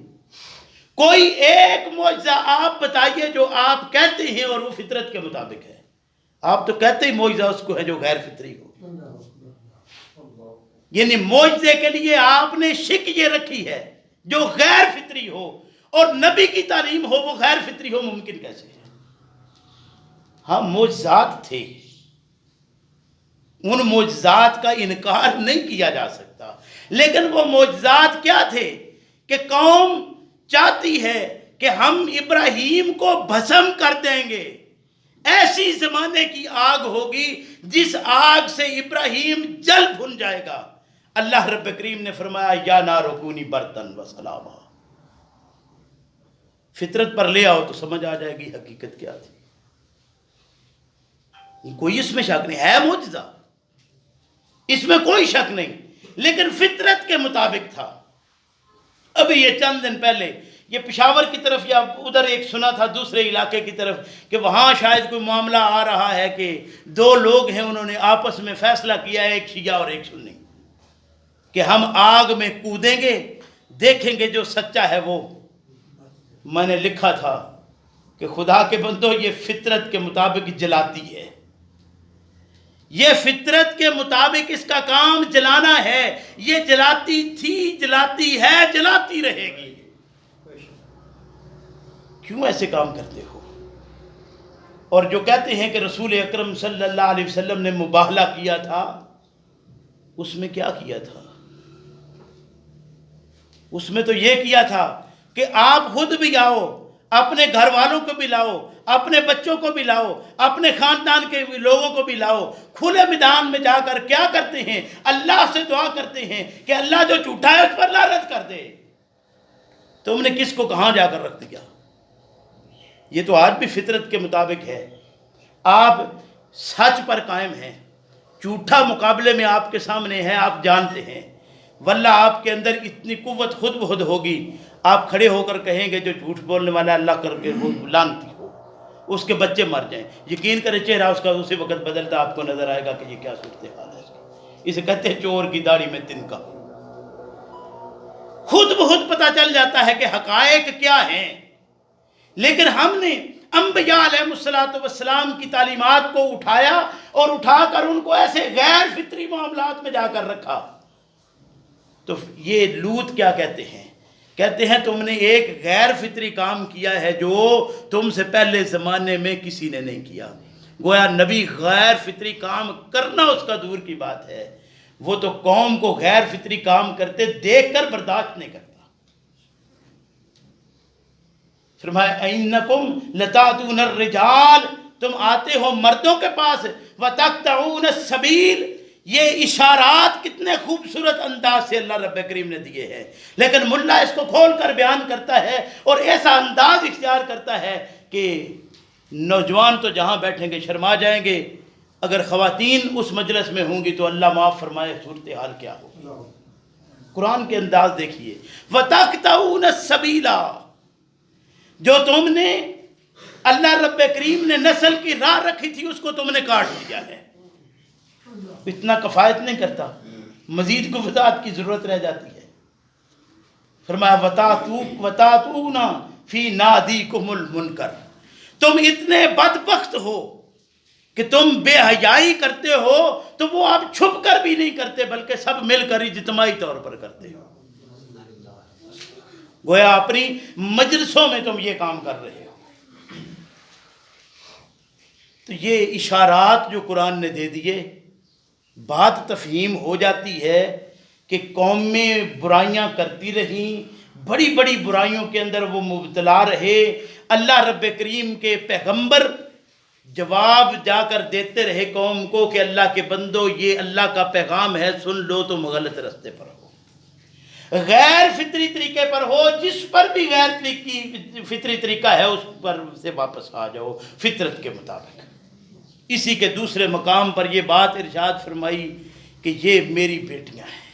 کوئی ایک معجزہ آپ بتائیے جو آپ کہتے ہیں اور وہ فطرت کے مطابق ہے. آپ تو کہتے ہی معجزہ اس کو ہے جو غیر فطری ہو. یعنی معجزے کے لیے آپ نے شک یہ رکھی ہے جو غیر فطری ہو، اور نبی کی تعلیم ہو وہ غیر فطری ہو، ممکن کیسے ہے؟ ہاں معجزات تھے، ان معجزات کا انکار نہیں کیا جا سکتا، لیکن وہ معجزات کیا تھے کہ قوم چاہتی ہے کہ ہم ابراہیم کو بھسم کر دیں گے. ایسی زمانے کی آگ ہوگی جس آگ سے ابراہیم جل بھن جائے گا. اللہ رب کریم نے فرمایا یا نار کونی برتن و سلاما. فطرت پر لے آؤ تو سمجھ آ جائے گی حقیقت کیا تھی. کوئی اس میں شک نہیں ہے، معجزہ اس میں کوئی شک نہیں، لیکن فطرت کے مطابق تھا. ابھی یہ چند دن پہلے یہ پشاور کی طرف یا ادھر ایک سنا تھا دوسرے علاقے کی طرف کہ وہاں شاید کوئی معاملہ آ رہا ہے کہ دو لوگ ہیں، انہوں نے آپس میں فیصلہ کیا ہے، ایک شیعہ اور ایک سنی، کہ ہم آگ میں کودیں گے، دیکھیں گے جو سچا ہے وہ. میں نے لکھا تھا کہ خدا کے بندو یہ فطرت کے مطابق جلاتی ہے، یہ فطرت کے مطابق اس کا کام جلانا ہے. یہ جلاتی تھی، جلاتی ہے، جلاتی رہے گی. کیوں ایسے کام کرتے ہو؟ اور جو کہتے ہیں کہ رسول اکرم صلی اللہ علیہ وسلم نے مباہلہ کیا تھا، اس میں کیا کیا تھا؟ اس میں تو یہ کیا تھا کہ آپ خود بھی آؤ، اپنے گھر والوں کو بھی لاؤ، اپنے بچوں کو بھی لاؤ، اپنے خاندان کے لوگوں کو بھی لاؤ. کھلے میدان میں جا کر کیا کرتے ہیں؟ اللہ سے دعا کرتے ہیں کہ اللہ جو جھوٹا ہے اس پر لعنت کر دے. تم نے کس کو کہاں جا کر رکھ دیا؟ یہ تو آج بھی فطرت کے مطابق ہے. آپ سچ پر قائم ہیں، جھوٹا مقابلے میں آپ کے سامنے ہے، آپ جانتے ہیں. واللہ آپ کے اندر اتنی قوت خود بخود ہوگی، آپ کھڑے ہو کر کہیں گے جو جھوٹ بولنے والا اللہ کر کے وہ لعنتی ہو، اس کے بچے مر جائیں. یقین کرے چہرہ اس کا اسی وقت بدلتا آپ کو نظر آئے گا کہ یہ کیا صورتحال ہے. اسے کہتے ہیں چور کی داڑھی میں تنکا. خود بخود پتہ چل جاتا ہے کہ حقائق کیا ہیں. لیکن ہم نے انبیاء علیہ السلام کی تعلیمات کو اٹھایا اور اٹھا کر ان کو ایسے غیر فطری معاملات میں جا کر رکھا. تو یہ لوط کیا کہتے ہیں؟ کہتے ہیں تم نے ایک غیر فطری کام کیا ہے جو تم سے پہلے زمانے میں کسی نے نہیں کیا. گویا نبی غیر فطری کام کرنا اس کا دور کی بات ہے، وہ تو قوم کو غیر فطری کام کرتے دیکھ کر برداشت نہیں کرتا. فرمایا اینکم لتاتون الرجال، تم آتے ہو مردوں کے پاس، وتقطعون السبیل، یہ اشارات کتنے خوبصورت انداز سے اللہ رب کریم نے دیے ہیں، لیکن ملا اس کو کھول کر بیان کرتا ہے اور ایسا انداز اختیار کرتا ہے کہ نوجوان تو جہاں بیٹھیں گے شرما جائیں گے، اگر خواتین اس مجلس میں ہوں گی تو اللہ معاف فرمائے صورتحال کیا ہوگی۔ قرآن کے انداز دیکھیے، وَتَقْطَعُونَ السَّبِيلَ، جو تم نے اللہ رب کریم نے نسل کی راہ رکھی تھی اس کو تم نے کاٹ دیا ہے۔ اتنا کفایت نہیں کرتا، مزید وضاحت کی ضرورت رہ جاتی ہے۔ فرمایا وَتَأْتُونَ فِي نَادِيكُمُ الْمُنْكَرَ، تم اتنے بدبخت ہو کہ تم بے حیائی کرتے ہو تو وہ آپ چھپ کر بھی نہیں کرتے بلکہ سب مل کر اجتماعی طور پر کرتے ہو، گویا اپنی مجلسوں میں تم یہ کام کر رہے ہو۔ تو یہ اشارات جو قرآن نے دے دیے، بات تفہیم ہو جاتی ہے کہ قومیں برائیاں کرتی رہیں، بڑی بڑی برائیوں کے اندر وہ مبتلا رہے، اللہ رب کریم کے پیغمبر جواب جا کر دیتے رہے قوم کو کہ اللہ کے بندو یہ اللہ کا پیغام ہے، سن لو، تم غلط رستے پر ہو، غیر فطری طریقے پر ہو، جس پر بھی غیر فطری طریقہ ہے اس پر سے واپس آ جاؤ فطرت کے مطابق۔ اسی کے دوسرے مقام پر یہ بات ارشاد فرمائی کہ یہ میری بیٹیاں ہیں،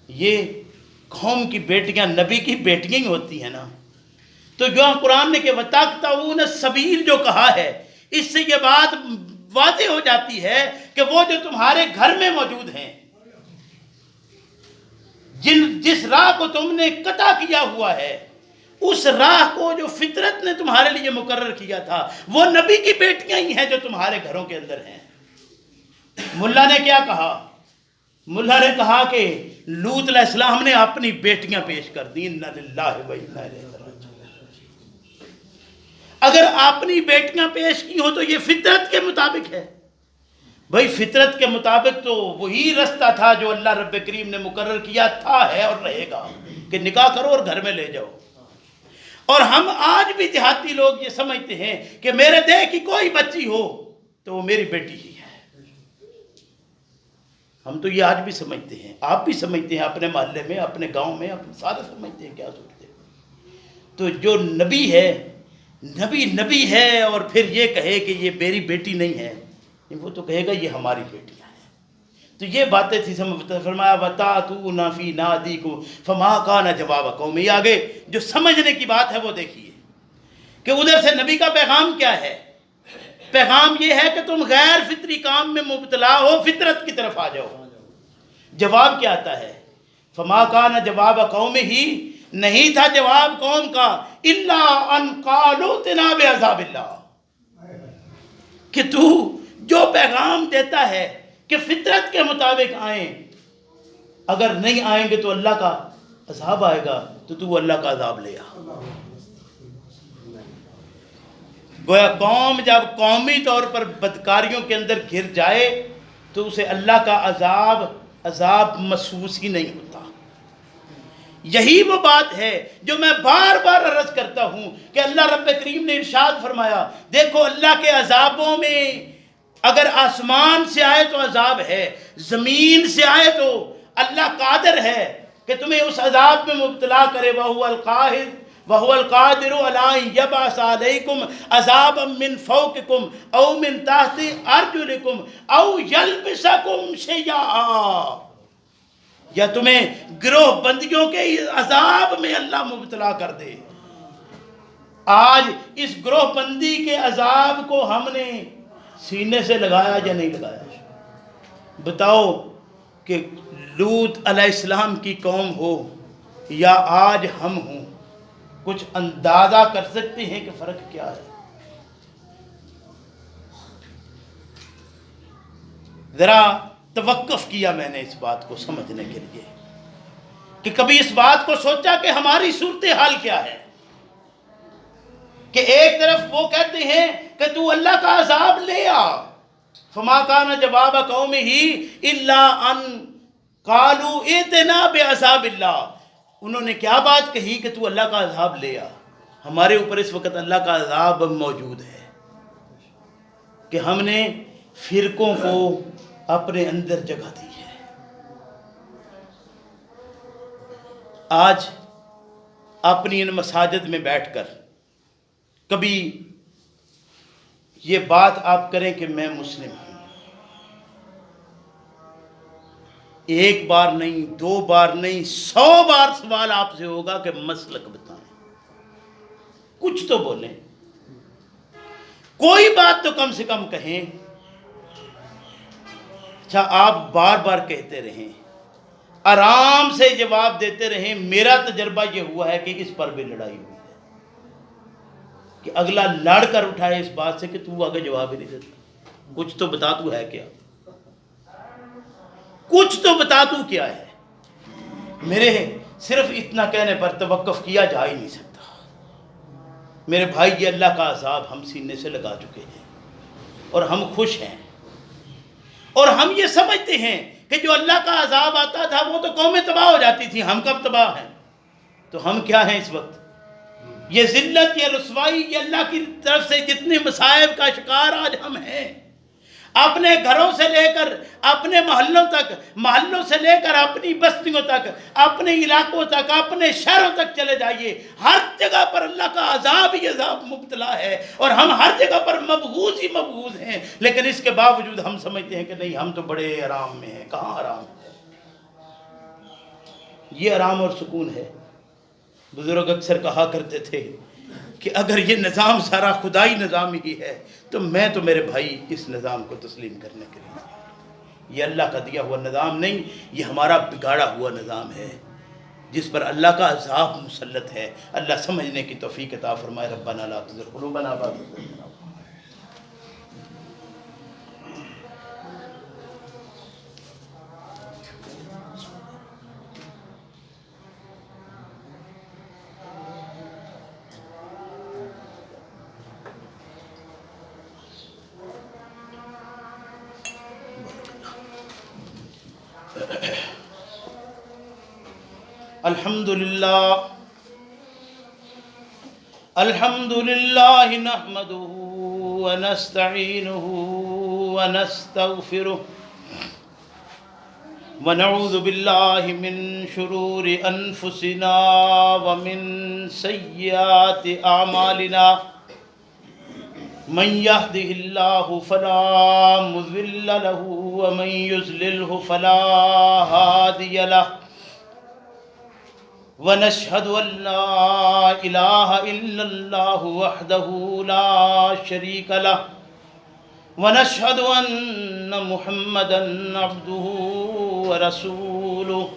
یہ قوم کی بیٹیاں نبی کی بیٹیاں ہی ہوتی ہیں نا۔ تو جو قرآن نے کہ وَتَقْطَعُونَ السَّبِيلَ جو کہا ہے، اس سے یہ بات واضح ہو جاتی ہے کہ وہ جو تمہارے گھر میں موجود ہیں، جس راہ کو تم نے قطع کیا ہوا ہے، اس راہ کو جو فطرت نے تمہارے لیے مقرر کیا تھا، وہ نبی کی بیٹیاں ہی ہیں جو تمہارے گھروں کے اندر ہیں۔ ملا نے کیا کہا؟ ملا نے کہا کہ لوط علیہ السلام نے اپنی بیٹیاں پیش کر دیں، اِنَّا لِلَّهِ وَإِنَّا إِلَيْهِ رَاجِعُونَ۔ اگر اپنی بیٹیاں پیش کی ہوں تو یہ فطرت کے مطابق ہے۔ بھئی فطرت کے مطابق تو وہی رستہ تھا جو اللہ رب کریم نے مقرر کیا تھا، ہے اور رہے گا، کہ نکاح کرو اور گھر میں لے جاؤ۔ اور ہم آج بھی دیہاتی لوگ یہ سمجھتے ہیں کہ میرے دیہ کی کوئی بچی ہو تو وہ میری بیٹی ہی ہے۔ ہم تو یہ آج بھی سمجھتے ہیں، آپ بھی سمجھتے ہیں، اپنے محلے میں، اپنے گاؤں میں، سارے سمجھتے ہیں، کیا سوچتے ہیں۔ تو جو نبی ہے، نبی ہے اور پھر یہ کہے کہ یہ میری بیٹی نہیں ہے، وہ تو کہے گا یہ ہماری بیٹیاں ہیں۔ تو یہ باتیں تھی، فرمایا وَتَأْتُونَ فِي نَادِيكُمْ فَمَا كَانَ جَوَابَ قَوْمِهِ۔ یہ آگے جو سمجھنے کی بات ہے وہ دیکھیے کہ ادھر سے نبی کا پیغام کیا ہے۔ پیغام یہ ہے کہ تم غیر فطری کام میں مبتلا ہو، فطرت کی طرف آ جاؤ۔ جواب کیا آتا ہے؟ فَمَا كَانَ جَوَابَ قَوْمِهِ، نہیں تھا جواب قوم کا، إِلَّا أَن قَالُوا ائْتِنَا بِعَذَابِ اللَّهِ، کہ تو جو پیغام دیتا ہے کہ فطرت کے مطابق آئیں، اگر نہیں آئیں گے تو اللہ کا عذاب آئے گا، تو اللہ کا عذاب لے آ۔ گویا قوم جب قومی طور پر بدکاریوں کے اندر گر جائے تو اسے اللہ کا عذاب محسوس ہی نہیں ہوتا۔ یہی وہ بات ہے جو میں بار بار عرض کرتا ہوں کہ اللہ رب کریم نے ارشاد فرمایا، دیکھو اللہ کے عذابوں میں اگر آسمان سے آئے تو عذاب ہے، زمین سے آئے تو اللہ قادر ہے کہ تمہیں اس عذاب میں مبتلا کرے، وَهُوَ الْقَادِرُ عَلَىٰ أَن يَبْعَثَ عَلَيْكُمْ عَذَابًا مِّن فَوْقِكُمْ أَوْ مِن تَحْتِ أَرْجُلِكُمْ أَوْ يَلْبِسَكُمْ شِيَعًا، یا تمہیں گروہ بندیوں کے عذاب میں اللہ مبتلا کر دے۔ آج اس گروہ بندی کے عذاب کو ہم نے سینے سے لگایا یا نہیں لگایا؟ بتاؤ کہ لوط علیہ السلام کی قوم ہو یا آج ہم ہوں، کچھ اندازہ کر سکتے ہیں کہ فرق کیا ہے؟ ذرا توقف کیا میں نے اس بات کو سمجھنے کے لیے کہ کبھی اس بات کو سوچا کہ ہماری صورتحال کیا ہے، کہ ایک طرف وہ کہتے ہیں کہ تو اللہ کا عذاب لے آ، فما کان جواب قومہ الا ان قالوا ائتنا بعذاب اللہ، انہوں نے کیا بات کہی کہ تو اللہ کا عذاب لے آ. ہمارے اوپر اس وقت اللہ کا عذاب موجود ہے کہ ہم نے فرقوں کو اپنے اندر جگہ دی ہے. آج اپنی ان مساجد میں بیٹھ کر کبھی یہ بات آپ کریں کہ میں مسلم ہوں، ایک بار نہیں، 2 بار نہیں، 100 بار سوال آپ سے ہوگا کہ مسلک بتائیں، کچھ تو بولیں، کوئی بات تو کم سے کم کہیں. اچھا آپ بار بار کہتے رہیں، آرام سے جواب دیتے رہیں. میرا تجربہ یہ ہوا ہے کہ اس پر بھی لڑائی ہوئی ہے کہ اگلا لڑ کر اٹھائے اس بات سے کہ تو آگے جواب ہی نہیں دیتا، کچھ تو بتا تو ہے کیا، کچھ تو بتا تو کیا ہے. میرے صرف اتنا کہنے پر توقف کیا جا ہی نہیں سکتا. میرے بھائی یہ اللہ کا عذاب ہم سینے سے لگا چکے ہیں اور ہم خوش ہیں، اور ہم یہ سمجھتے ہیں کہ جو اللہ کا عذاب آتا تھا وہ تو قومیں تباہ ہو جاتی تھی. ہم کب تباہ ہیں؟ تو ہم کیا ہیں اس وقت؟ یہ ذلت، یہ رسوائی، یہ اللہ کی طرف سے جتنے مصائب کا شکار آج ہم ہیں. اپنے گھروں سے لے کر اپنے محلوں تک، محلوں سے لے کر اپنی بستیوں تک، اپنے علاقوں تک، اپنے شہروں تک چلے جائیے، ہر جگہ پر اللہ کا عذاب ہی عذاب مبتلا ہے، اور ہم ہر جگہ پر مبغوض ہی مبغوض ہیں. لیکن اس کے باوجود ہم سمجھتے ہیں کہ نہیں، ہم تو بڑے آرام میں ہیں. کہاں آرام ہے؟ یہ آرام اور سکون ہے؟ بزرگ اکثر کہا کرتے تھے کہ اگر یہ نظام سارا خدائی نظام ہی ہے تو میں تو میرے بھائی اس نظام کو تسلیم کرنے کے لیے، یہ اللہ کا دیا ہوا نظام نہیں، یہ ہمارا بگاڑا ہوا نظام ہے جس پر اللہ کا عذاب مسلط ہے. اللہ سمجھنے کی توفیق عطا فرمائے. ربنا لا تزغ قلوبنا بعد إذ هديتنا. الحمد لله نحمده ونستعينه ونستغفره ونعوذ بالله من شرور أنفسنا ومن سيئات أعمالنا. من يهده الله فلا مضل له ومن يضلله فلا هادي له. ونشهد أن لا إله إلا الله وحده لا شريك له. ونشهد أن محمدا عبده ورسوله.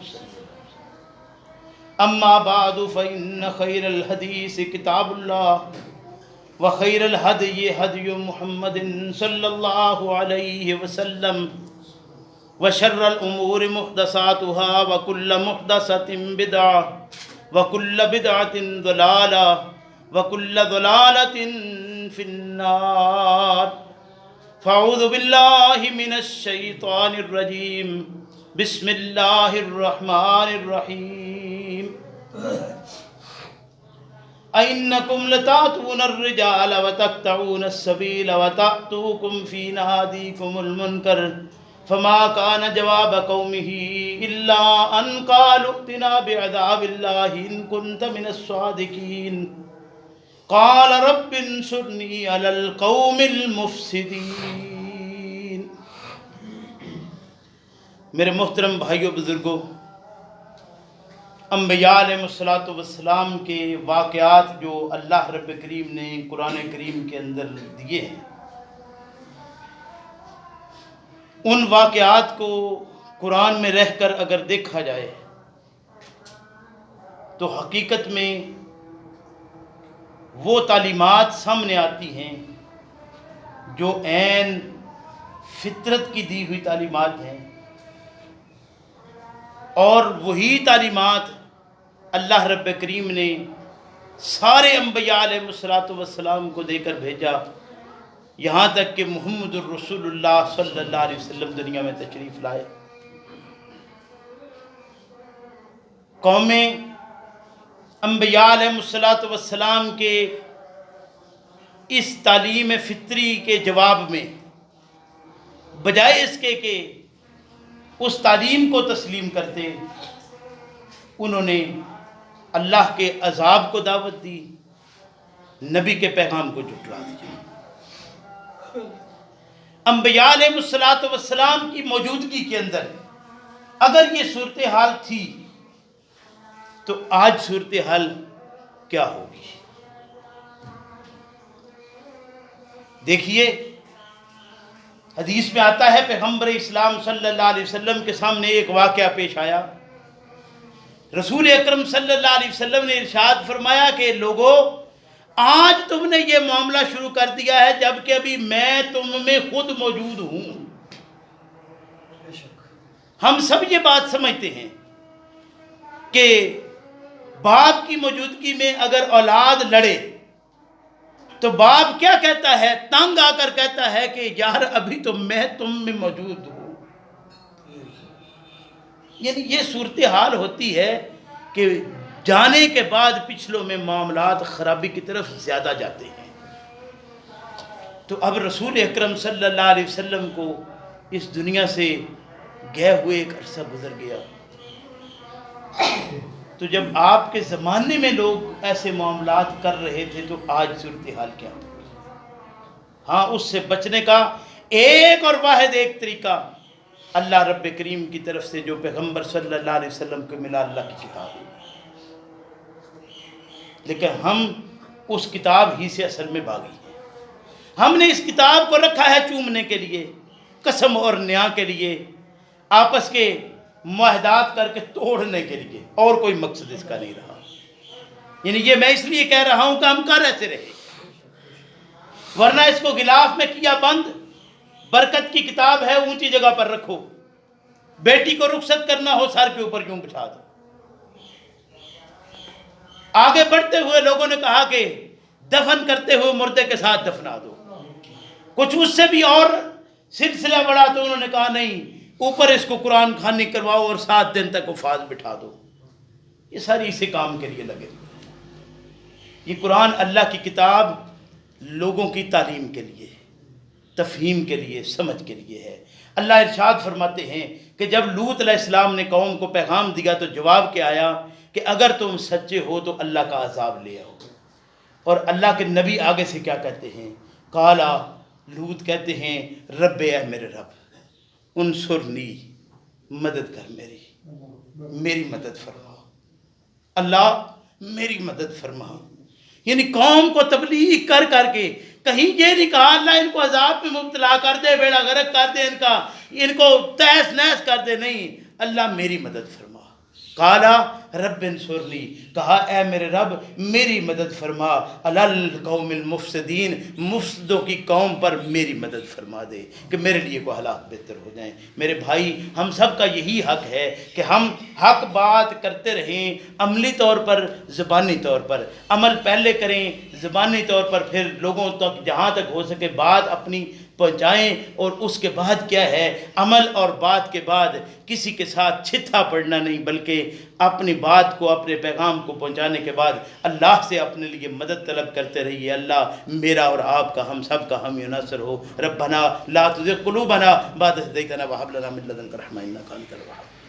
أما بعد فإن خير الحديث كتاب الله، وخير الهدي هدي محمد صلى الله عليه وسلم، وشر الأمور محدثاتها، وكل محدثة بدعة، وكل بدعة ضلالة، وكل ضلالة في النار. فأعوذ بالله من الشيطان الرجيم. بسم الله الرحمن الرحيم. أئنكم لتأتون الرجال وتقطعون السبيل وتأتوكم في ناديكم المنكر. فما كان جواب قومه إلا أن قالوا ائتنا بعذاب الله إن كنت من الصادقين. قال رب انصرني على القوم المفسدين. میرے محترم بھائیو بزرگوں، انبیاء علیہ الصلوۃ والسلام کے واقعات جو اللہ رب کریم نے قرآن کریم کے اندر دیے ہیں، ان واقعات کو قرآن میں رہ کر اگر دیکھا جائے تو حقیقت میں وہ تعلیمات سامنے آتی ہیں جو عین فطرت کی دی ہوئی تعلیمات ہیں، اور وہی تعلیمات اللہ رب کریم نے سارے انبیاء علیہ السلام کو دے کر بھیجا، یہاں تک کہ محمد الرسول اللہ صلی اللہ علیہ وسلم دنیا میں تشریف لائے. قومیں انبیاء علیہ الصلوۃ والسلام کے اس تعلیم فطری کے جواب میں بجائے اس کے کہ اس تعلیم کو تسلیم کرتے، انہوں نے اللہ کے عذاب کو دعوت دی، نبی کے پیغام کو جھٹلا دیا۔ انبیاء علیہ الصلوۃ والسلام کی موجودگی کے اندر اگر یہ صورتحال تھی تو آج صورتحال کیا ہوگی؟ دیکھیے، حدیث میں آتا ہے پیغمبر اسلام صلی اللہ علیہ وسلم کے سامنے ایک واقعہ پیش آیا۔ رسول اکرم صلی اللہ علیہ وسلم نے ارشاد فرمایا کہ لوگوں، آج تم نے یہ معاملہ شروع کر دیا ہے جبکہ ابھی میں تم میں خود موجود ہوں۔ ہم سب یہ بات سمجھتے ہیں کہ باپ کی موجودگی میں اگر اولاد لڑے تو باپ کیا کہتا ہے؟ تنگ آ کر کہتا ہے کہ یار ابھی تو میں تم میں موجود ہوں۔ یعنی یہ صورتحال ہوتی ہے کہ جانے کے بعد پچھلوں میں معاملات خرابی کی طرف زیادہ جاتے ہیں۔ تو اب رسول اکرم صلی اللہ علیہ وسلم کو اس دنیا سے گئے ہوئے ایک عرصہ گزر گیا۔ تو جب آپ کے زمانے میں لوگ ایسے معاملات کر رہے تھے تو آج صورتحال کیا ہوگی؟ ہاں، اس سے بچنے کا ایک اور واحد ایک طریقہ اللہ رب کریم کی طرف سے جو پیغمبر صلی اللہ علیہ وسلم کو ملا، اللہ کی کتاب ہے۔ لیکن ہم اس کتاب ہی سے اصل میں بھاگی ہیں۔ ہم نے اس کتاب کو رکھا ہے چومنے کے لیے، قسم اور نیا کے لیے، آپس کے معاہدات کر کے توڑنے کے لیے، اور کوئی مقصد اس کا نہیں رہا۔ یعنی یہ میں اس لیے کہہ رہا ہوں کہ ہم کر ایسے رہے، ورنہ اس کو غلاف میں کیا بند، برکت کی کتاب ہے، اونچی جگہ پر رکھو، بیٹی کو رخصت کرنا ہو سر کے اوپر کیوں بچھا دو۔ آگے بڑھتے ہوئے لوگوں نے کہا کہ دفن کرتے ہوئے مردے کے ساتھ دفنا دو، کچھ اس سے بھی اور سلسلہ بڑھا تو انہوں نے کہا نہیں، اوپر اس کو قرآن خوانی کرواؤ اور 7 دن تک حفاظ بٹھا دو۔ یہ ساری اسی کام کے لیے لگے ہوئے۔ یہ قرآن اللہ کی کتاب لوگوں کی تعلیم کے لیے، تفہیم کے لیے، سمجھ کے لیے ہے۔ اللہ ارشاد فرماتے ہیں کہ جب لوط علیہ السلام نے قوم کو پیغام دیا تو جواب کیا آیا کہ اگر تم سچے ہو تو اللہ کا عذاب لے آؤ۔ اور اللہ کے نبی آگے سے کیا کہتے ہیں؟ قالا، لوط کہتے ہیں رب، اے میرے رب، انصرنی، مدد کر، میری مدد فرما، اللہ میری مدد فرما۔ یعنی قوم کو تبلیغ کر کر کے کہیں یہ نہیں کہا اللہ ان کو عذاب میں مبتلا کر دے، بیڑا غرق کر دے، ان کو تہس نہس کر دے، نہیں، اللہ میری مدد فرما۔ قالا رب انصرنی، کہا اے میرے رب میری مدد فرما، علی القوم المفسدین، مفسدوں کی قوم پر میری مدد فرما دے کہ میرے لیے کوئی حالات بہتر ہو جائیں۔ میرے بھائی، ہم سب کا یہی حق ہے کہ ہم حق بات کرتے رہیں، عملی طور پر، زبانی طور پر۔ عمل پہلے کریں، زبانی طور پر، پھر لوگوں تک جہاں تک ہو سکے بات اپنی پہنچائیں، اور اس کے بعد کیا ہے، عمل اور بات کے بعد کسی کے ساتھ چھتھا پڑنا نہیں، بلکہ اپنی بات کو، اپنے پیغام کو پہنچانے کے بعد اللہ سے اپنے لیے مدد طلب کرتے رہیے۔ اللہ میرا اور آپ کا، ہم سب کا حامی و ناصر ہو۔ ربنا لا تزغ قلوبنا بعد إذ هديتنا وهب لنا من لدنك رحمة إنك أنت الوهاب۔